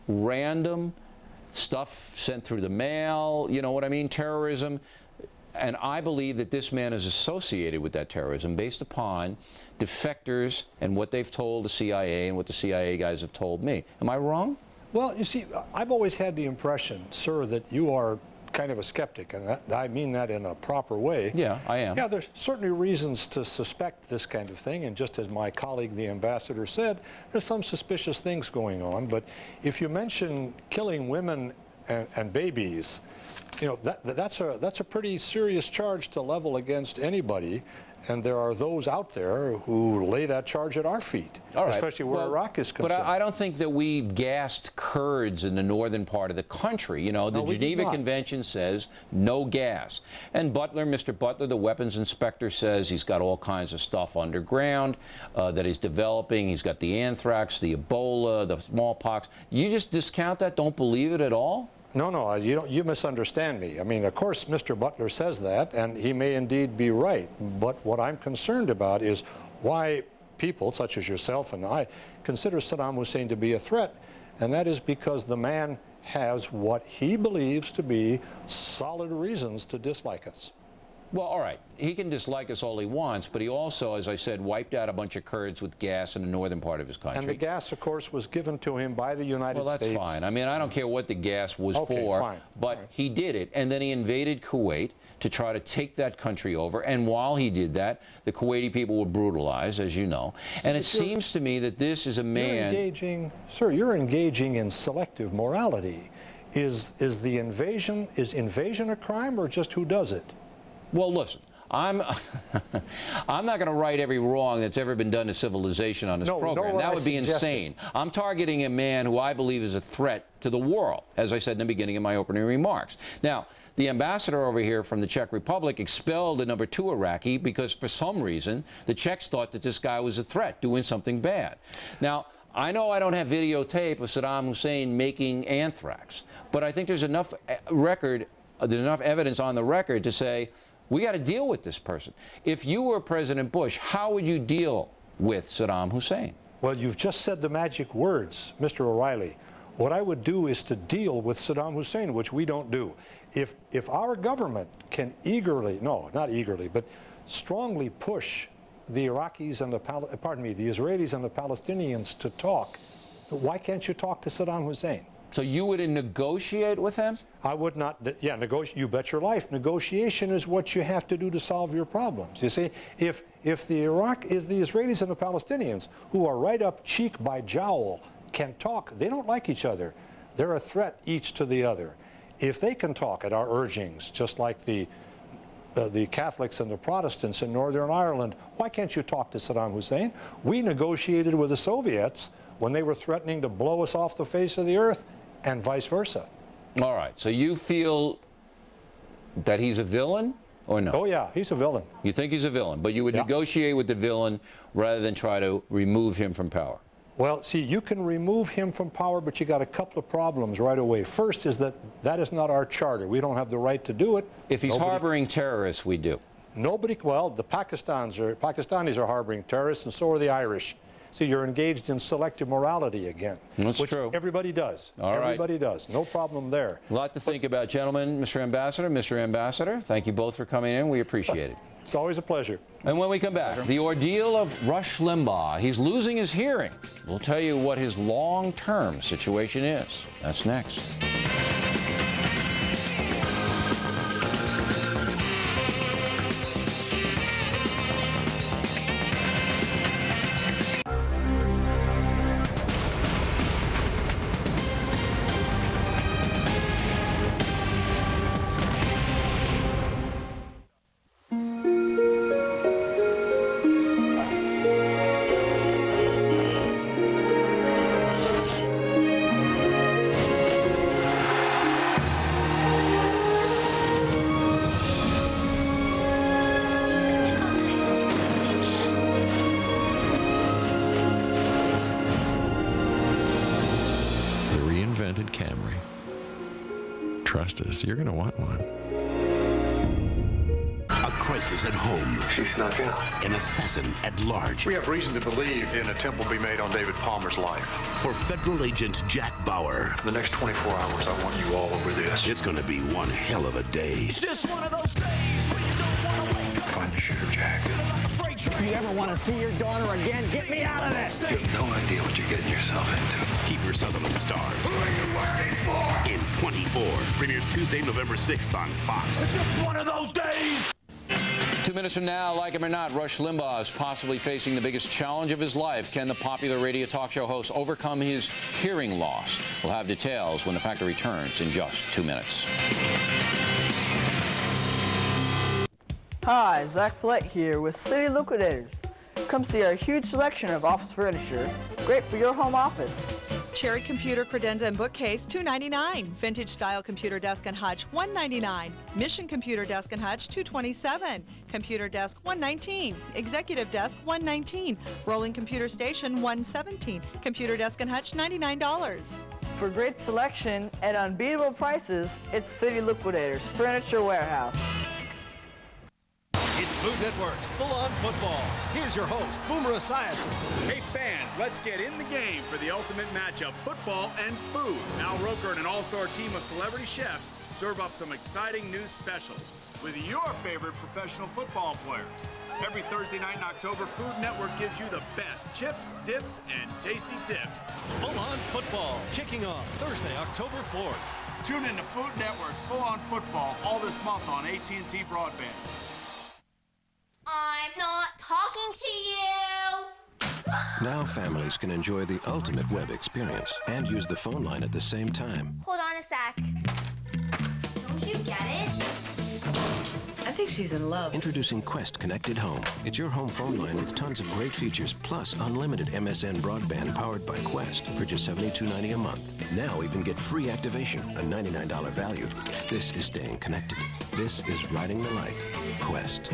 random stuff sent through the mail, you know what I mean, terrorism. And I believe that this man is associated with that terrorism based upon defectors and what they've told the CIA and what the CIA guys have told me. Am I wrong? Well, you see, I've always had the impression, sir, that you are kind of a skeptic, and I mean that in a proper way. Yeah, I am. Yeah, there's certainly reasons to suspect this kind of thing, and just as my colleague, the ambassador, said, there's some suspicious things going on. But if you mention killing women and babies, you know, that's a pretty serious charge to level against anybody. And there are those out there who lay that charge at our feet, especially where Iraq is concerned. But I don't think that we gassed Kurds in the northern part of the country. You know, the Geneva Convention says no gas. And Butler, Mr. Butler, the weapons inspector, says he's got all kinds of stuff underground that he's developing. He's got the anthrax, the Ebola, the smallpox. You just discount that? Don't believe it at all? No, you misunderstand me. I mean, of course, Mr. Butler says that, and he may indeed be right. But what I'm concerned about is why people, such as yourself and I, consider Saddam Hussein to be a threat. And that is because the man has what he believes to be solid reasons to dislike us. Well, all right. He can dislike us all he wants, but he also, as I said, wiped out a bunch of Kurds with gas in the northern part of his country. And the gas, of course, was given to him by the United States. Well, that's fine. I mean, I don't care what the gas was for, fine. But he did it. And then he invaded Kuwait to try to take that country over. And while he did that, the Kuwaiti people were brutalized, as you know. And it seems to me that this is a man... You're engaging in selective morality. Is invasion a crime, or just who does it? Well, listen, I'm not going to right every wrong that's ever been done to civilization on this program. That would be insane. I'm targeting a man who I believe is a threat to the world, as I said in the beginning of my opening remarks. Now, the ambassador over here from the Czech Republic expelled the number 2 Iraqi because for some reason the Czechs thought that this guy was a threat, doing something bad. Now, I know I don't have videotape of Saddam Hussein making anthrax, but I think there's enough evidence on the record to say, we got to deal with this person. If you were President Bush, how would you deal with Saddam Hussein? Well, you've just said the magic words, Mr. O'Reilly. What I would do is to deal with Saddam Hussein, which we don't do. If our government can eagerly, no, not eagerly, but strongly push the Iraqis and the Israelis and the Palestinians to talk, why can't you talk to Saddam Hussein? So you would negotiate with him? I would not, yeah, you bet your life. Negotiation is what you have to do to solve your problems. You see, if the Israelis and the Palestinians, who are right up cheek by jowl, can talk, they don't like each other. They're a threat each to the other. If they can talk at our urgings, just like the Catholics and the Protestants in Northern Ireland, why can't you talk to Saddam Hussein? We negotiated with the Soviets when they were threatening to blow us off the face of the earth, and vice versa. All right, so you feel that he's a villain or no? Oh yeah, he's a villain. You think he's a villain, but you would negotiate with the villain rather than try to remove him from power? Well, see, you can remove him from power, but you got a couple of problems right away. First is that is not our charter. We don't have the right to do it. If he's harboring terrorists, we do. Well, the Pakistanis are harboring terrorists, and so are the Irish. So you're engaged in selective morality again. That's which true. Everybody does. All right. Everybody does. No problem there. A lot to think about, gentlemen. Mr. Ambassador, thank you both for coming in. We appreciate it. It's always a pleasure. And when we come back, the ordeal of Rush Limbaugh. He's losing his hearing. We'll tell you what his long-term situation is. That's next. Camry. Trust us, you're going to want one. A crisis at home. She snuck in. An assassin at large. We have reason to believe an attempt will be made on David Palmer's life. For federal agent Jack Bauer. The next 24 hours, I want you all over this. It's going to be one hell of a day. It's just one of those days when you don't want to wake up. Find the shooter, Jack. If you ever want to see your daughter again, get me out of this. You have no idea what you're getting yourself into. Kiefer Sutherland stars. Who are you working for? In 24. Premieres Tuesday, November 6th on Fox. It's just one of those days. 2 minutes from now, like him or not, Rush Limbaugh is possibly facing the biggest challenge of his life. Can the popular radio talk show host overcome his hearing loss? We'll have details when the Factor returns in just 2 minutes. Hi, Zach Paulette here with City Liquidators. Come see our huge selection of office furniture, great for your home office. Cherry computer credenza and bookcase, $299. Vintage style computer desk and hutch, $199. Mission computer desk and hutch, $227. Computer desk, $119. Executive desk, $119. Rolling computer station, $117. Computer desk and hutch, $99. For great selection and unbeatable prices, it's City Liquidators Furniture Warehouse. It's Food Network's Full On Football. Here's your host, Boomer Esiason. Hey fans, let's get in the game for the ultimate matchup, football and food. Al Roker and an all-star team of celebrity chefs serve up some exciting new specials with your favorite professional football players. Every Thursday night in October, Food Network gives you the best chips, dips, and tasty tips. Full On Football, kicking off Thursday, October 4th. Tune in to Food Network's Full On Football all this month on AT&T Broadband. I'm not talking to you. Now families can enjoy the ultimate web experience and use the phone line at the same time. Hold on a sec. Don't you get it? I think she's in love. Introducing Quest Connected Home. It's your home phone line with tons of great features, plus unlimited MSN broadband powered by Quest for just $72.90 a month. Now even get free activation, a $99 value. This is staying connected. This is riding the light. Quest.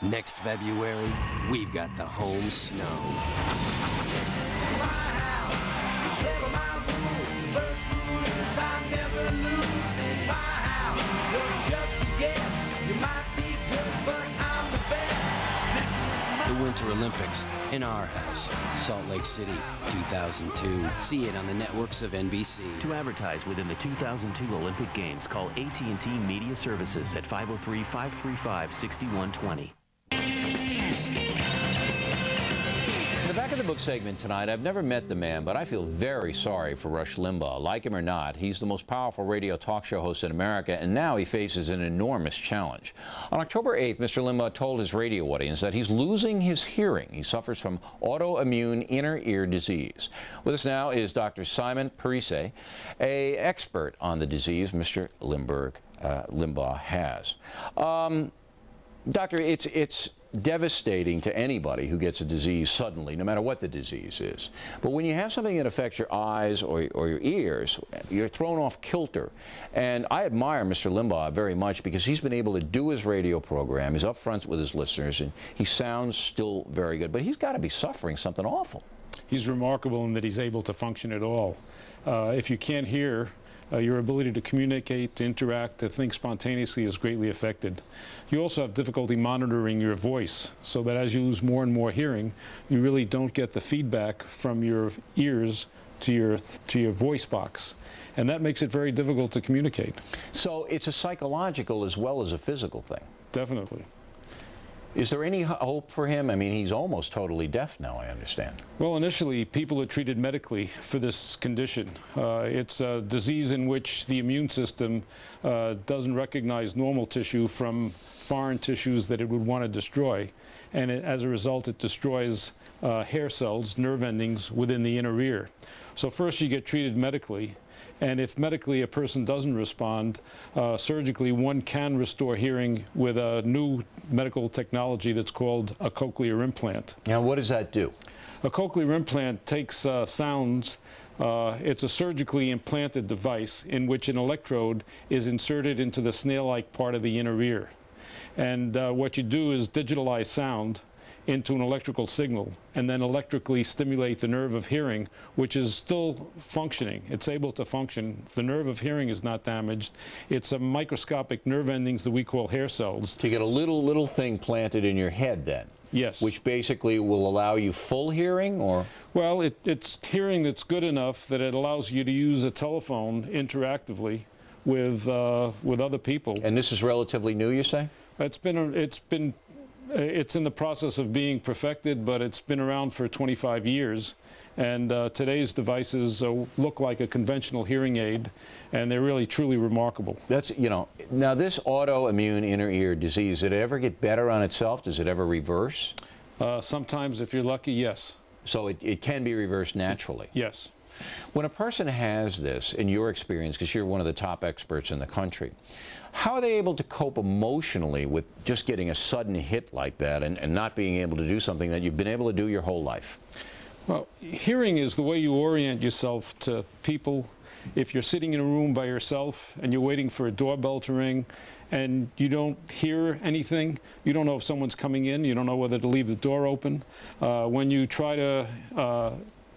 Next February, we've got the home snow. The Winter Olympics in our house, Salt Lake City, 2002. See it on the networks of NBC. To advertise within the 2002 Olympic Games, call AT&T Media Services at 503-535-6120. In the back of the book segment tonight, I've never met the man, but I feel very sorry for Rush Limbaugh. Like him or not, he's the most powerful radio talk show host in America, and now he faces an enormous challenge. On October 8th, Mr. Limbaugh told his radio audience that he's losing his hearing. He suffers from autoimmune inner ear disease. With us now is Dr. Simon Parise, an expert on the disease Mr. Limbaugh has. Doctor, it's devastating to anybody who gets a disease suddenly, no matter what the disease is. But when you have something that affects your eyes or your ears, you're thrown off kilter. And I admire Mr. Limbaugh very much because he's been able to do his radio program. He's up front with his listeners, and he sounds still very good. But he's got to be suffering something awful. He's remarkable in that he's able to function at all. If you can't hear, your ability to communicate, to interact, to think spontaneously is greatly affected. You also have difficulty monitoring your voice, so that as you lose more and more hearing, you really don't get the feedback from your ears to your voice box. And that makes it very difficult to communicate. So it's a psychological as well as a physical thing. Definitely. Is there any hope for him? I mean, he's almost totally deaf now, I understand. Well, initially, people are treated medically for this condition. It's a disease in which the immune system doesn't recognize normal tissue from foreign tissues that it would want to destroy. And as a result, it destroys hair cells, nerve endings within the inner ear. So first you get treated medically. And if medically a person doesn't respond, surgically one can restore hearing with a new medical technology that's called a cochlear implant. Now, what does that do? A cochlear implant takes sounds. It's a surgically implanted device in which an electrode is inserted into the snail-like part of the inner ear. And what you do is digitalize sound into an electrical signal and then electrically stimulate the nerve of hearing, which is still functioning. It's able to function. The nerve of hearing is not damaged. It's a microscopic nerve endings that we call hair cells. So you get a little thing planted in your head then? Yes. Which basically will allow you full hearing, or? Well, it's hearing that's good enough that it allows you to use a telephone interactively with other people. And this is relatively new, you say? It's in the process of being perfected, but it's been around for 25 years. And today's devices look like a conventional hearing aid, and they're really truly remarkable. That's, now this autoimmune inner ear disease, did it ever get better on itself? Does it ever reverse? Sometimes, if you're lucky, yes. So it can be reversed naturally? Yes. When a person has this, in your experience, because you're one of the top experts in the country, how are they able to cope emotionally with just getting a sudden hit like that and not being able to do something that you've been able to do your whole life? Well, hearing is the way you orient yourself to people. If you're sitting in a room by yourself and you're waiting for a doorbell to ring and you don't hear anything, you don't know if someone's coming in, you don't know whether to leave the door open. When you try to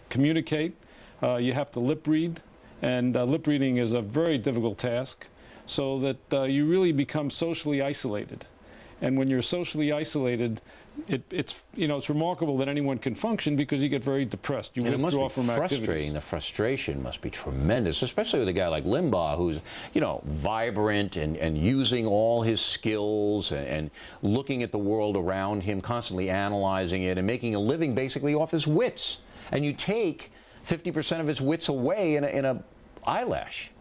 communicate, you have to lip read, and lip reading is a very difficult task, so that you really become socially isolated. And when you're socially isolated, it's remarkable that anyone can function because you get very depressed. You withdraw from activities. Frustrating. The frustration must be tremendous, especially with a guy like Limbaugh, who's vibrant and using all his skills and looking at the world around him, constantly analyzing it and making a living basically off his wits. And you take 50% of his wits away in a eyelash.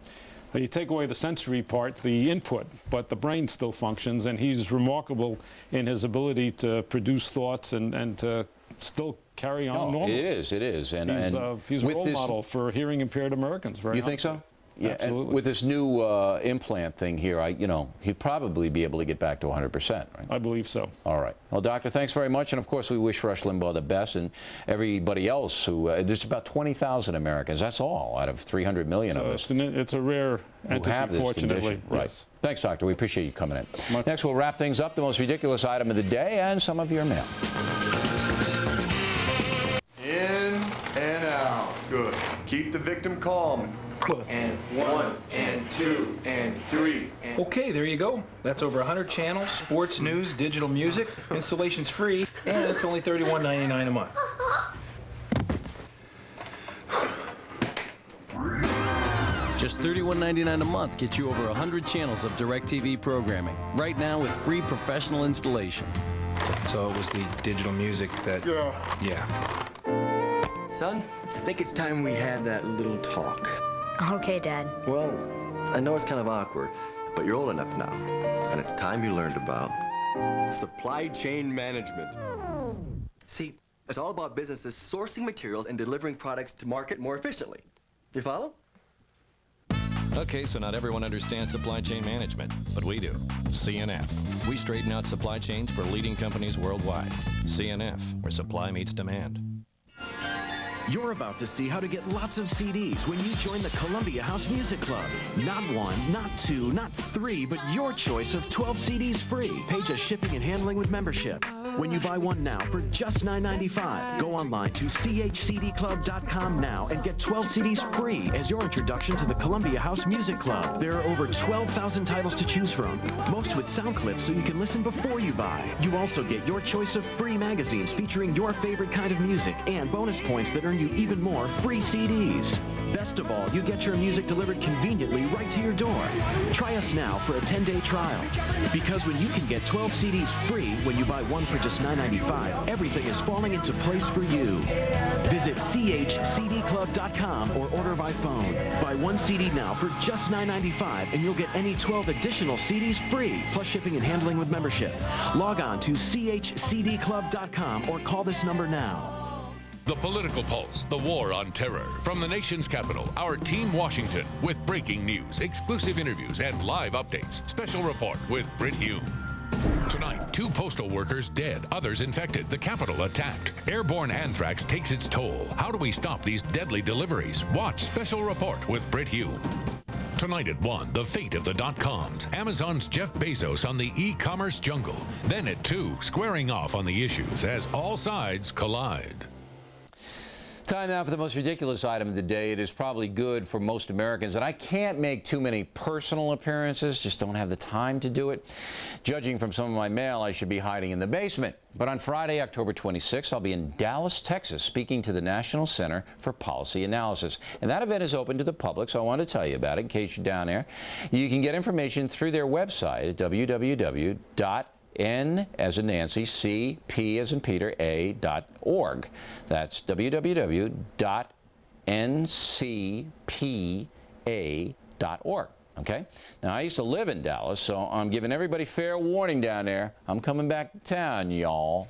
You take away the sensory part, the input, but the brain still functions, and he's remarkable in his ability to produce thoughts and to still carry on normally. It is. And he's a role model for hearing impaired Americans. You think so? Yeah, absolutely. And with this new implant thing here, he'd probably be able to get back to 100%, right? I believe so. All right. Well, Doctor, thanks very much. And, of course, we wish Rush Limbaugh the best and everybody else who, there's about 20,000 Americans, that's all, out of 300 million of us. It's a rare entity, fortunately. Right. Yes. Thanks, Doctor. We appreciate you coming in. Next, we'll wrap things up, the most ridiculous item of the day and some of your mail. In and out. Good. Keep the victim calm. and 1 and 2 and 3 and... Okay, there you go. That's over 100 channels, sports, news, digital music. Installation's free, and it's only $31.99 a month. Just $31.99 a month gets you over 100 channels of DirecTV programming. Right now with free professional installation. So it was the digital music that... Yeah. Son, I think it's time we had that little talk. Okay, Dad. Well, I know it's kind of awkward, but you're old enough now, and it's time you learned about supply chain management. See, it's all about businesses sourcing materials and delivering products to market more efficiently. You follow? Okay, so not everyone understands supply chain management, but we do. CNF. We straighten out supply chains for leading companies worldwide. CNF, where supply meets demand. You're about to see how to get lots of CDs when you join the Columbia House Music Club. Not 1, not 2, not 3, but your choice of 12 CDs free. Pay just shipping and handling with membership. When you buy one now for just $9.95, go online to chcdclub.com now and get 12 CDs free as your introduction to the Columbia House Music Club. There are over 12,000 titles to choose from, most with sound clips so you can listen before you buy. You also get your choice of free magazines featuring your favorite kind of music and bonus points that earn you even more free CDs. Best of all, you get your music delivered conveniently right to your door. Try us now for a 10-day trial. Because when you can get 12 CDs free when you buy one for just $9.95, everything is falling into place for you. Visit chcdclub.com or order by phone. Buy one CD now for just $9.95 and you'll get any 12 additional CDs free, plus shipping and handling with membership. Log on to chcdclub.com or call this number now. The Political Pulse, the war on terror. From the nation's capital, our Team Washington, with breaking news, exclusive interviews, and live updates. Special report with Britt Hume. Tonight, 2 postal workers dead, others infected, the Capitol attacked. Airborne anthrax takes its toll. How do we stop these deadly deliveries? Watch Special Report with Britt Hume. Tonight at 1, the fate of the .coms. Amazon's Jeff Bezos on the e-commerce jungle. Then at 2, squaring off on the issues as all sides collide. Time now for the most ridiculous item of the day. It is probably good for most Americans, and I can't make too many personal appearances, just don't have the time to do it. Judging from some of my mail, I should be hiding in the basement. But on Friday, October 26th, I'll be in Dallas, Texas, speaking to the National Center for Policy Analysis. And that event is open to the public, so I want to tell you about it in case you're down there. You can get information through their website at www.N as in Nancy, C, P as in Peter, A.org. That's www.ncpa.org. Okay? Now, I used to live in Dallas, so I'm giving everybody fair warning down there. I'm coming back to town, y'all.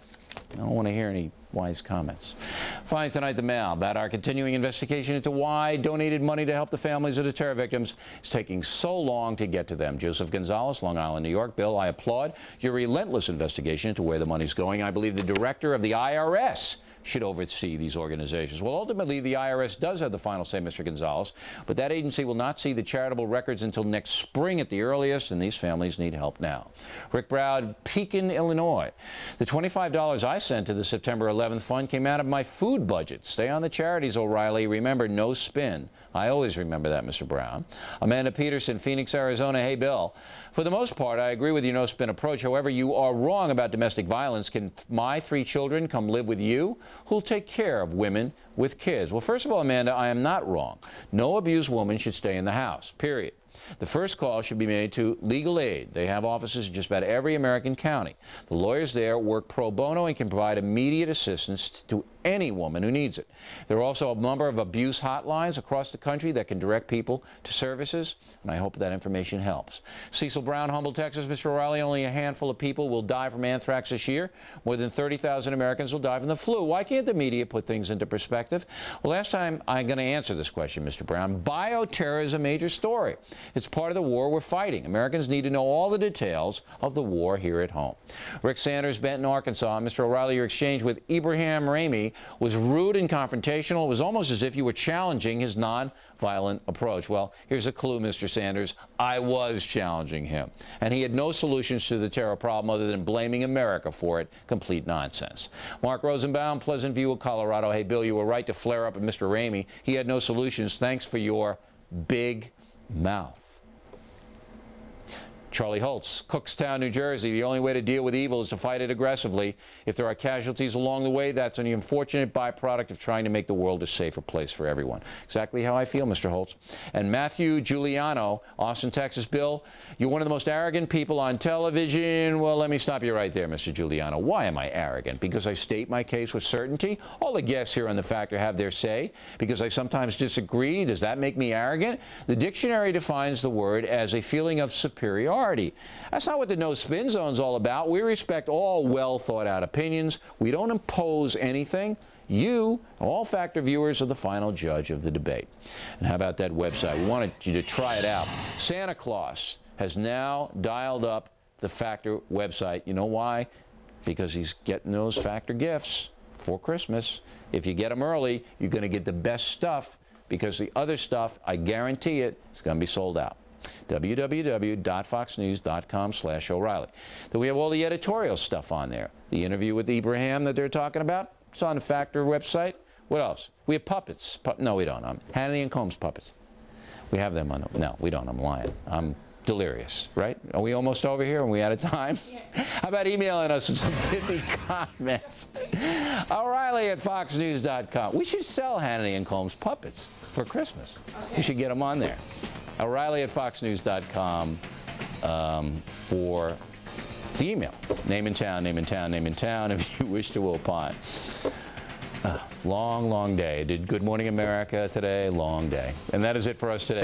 I don't want to hear any wise comments. Finally tonight, the mail about our continuing investigation into why donated money to help the families of the terror victims is taking so long to get to them. Joseph Gonzalez, Long Island, New York. Bill, I applaud your relentless investigation into where the money's going. I believe the director of the IRS should oversee these organizations. Well, ultimately, the IRS does have the final say, Mr. Gonzalez, but that agency will not see the charitable records until next spring at the earliest, and these families need help now. Rick Browd, Pekin, Illinois. The $25 I sent to the September 11th fund came out of my food budget. Stay on the charities, O'Reilly. Remember, no spin. I always remember that, Mr. Brown. Amanda Peterson, Phoenix, Arizona. Hey, Bill. For the most part, I agree with your no-spin approach. However, you are wrong about domestic violence. Can my 3 children come live with you? Who'll take care of women with kids? Well, first of all, Amanda, I am not wrong. No abused woman should stay in the house, period. The first call should be made to Legal Aid. They have offices in just about every American county. The lawyers there work pro bono and can provide immediate assistance to any woman who needs it. There are also a number of abuse hotlines across the country that can direct people to services, and I hope that information helps. Cecil Brown, Humboldt, Texas. Mr. O'Reilly, only a handful of people will die from anthrax this year. More than 30,000 Americans will die from the flu. Why can't the media put things into perspective? Well, last time I'm going to answer this question, Mr. Brown. Bioterror is a major story. It's part of the war we're fighting. Americans need to know all the details of the war here at home. Rick Sanders, Benton, Arkansas. Mr. O'Reilly, your exchange with Ibrahim Ramey was rude and confrontational. It was almost as if you were challenging his non-violent approach. Well, here's a clue, Mr. Sanders. I was challenging him. And he had no solutions to the terror problem other than blaming America for it. Complete nonsense. Mark Rosenbaum, Pleasant View, Colorado. Hey, Bill, you were right to flare up at Mr. Ramey. He had no solutions. Thanks for your big mouth. Charlie Holtz, Cookstown, New Jersey. The only way to deal with evil is to fight it aggressively. If there are casualties along the way, that's an unfortunate byproduct of trying to make the world a safer place for everyone. Exactly how I feel, Mr. Holtz. And Matthew Giuliano, Austin, Texas. Bill, you're one of the most arrogant people on television. Well, let me stop you right there, Mr. Giuliano. Why am I arrogant? Because I state my case with certainty? All the guests here on The Factor have their say. Because I sometimes disagree, does that make me arrogant? The dictionary defines the word as a feeling of superiority. That's not what the No Spin Zone's all about. We respect all well-thought-out opinions. We don't impose anything. You, all Factor viewers, are the final judge of the debate. And how about that website? We wanted you to try it out. Santa Claus has now dialed up the Factor website. You know why? Because he's getting those Factor gifts for Christmas. If you get them early, you're going to get the best stuff, because the other stuff, I guarantee it, is going to be sold out. www.foxnews.com/O'Reilly. Then we have all the editorial stuff on there. The interview with Ibrahim that they're talking about, it's on the Factor website. What else? We have puppets. No, we don't. Hannity and Combs puppets. We have them on. No, we don't. I'm lying. I'm delirious, right? Are we almost over here? Are we out of time? Yes. How about emailing us with some pithy comments? O'Reilly@foxnews.com. We should sell Hannity and Combs puppets for Christmas. Okay. We should get them on there. O'Reilly@foxnews.com for the email. Name in town, name in town, name in town, if you wish to opine. Long, long day. I did Good Morning America today. Long day. And that is it for us today.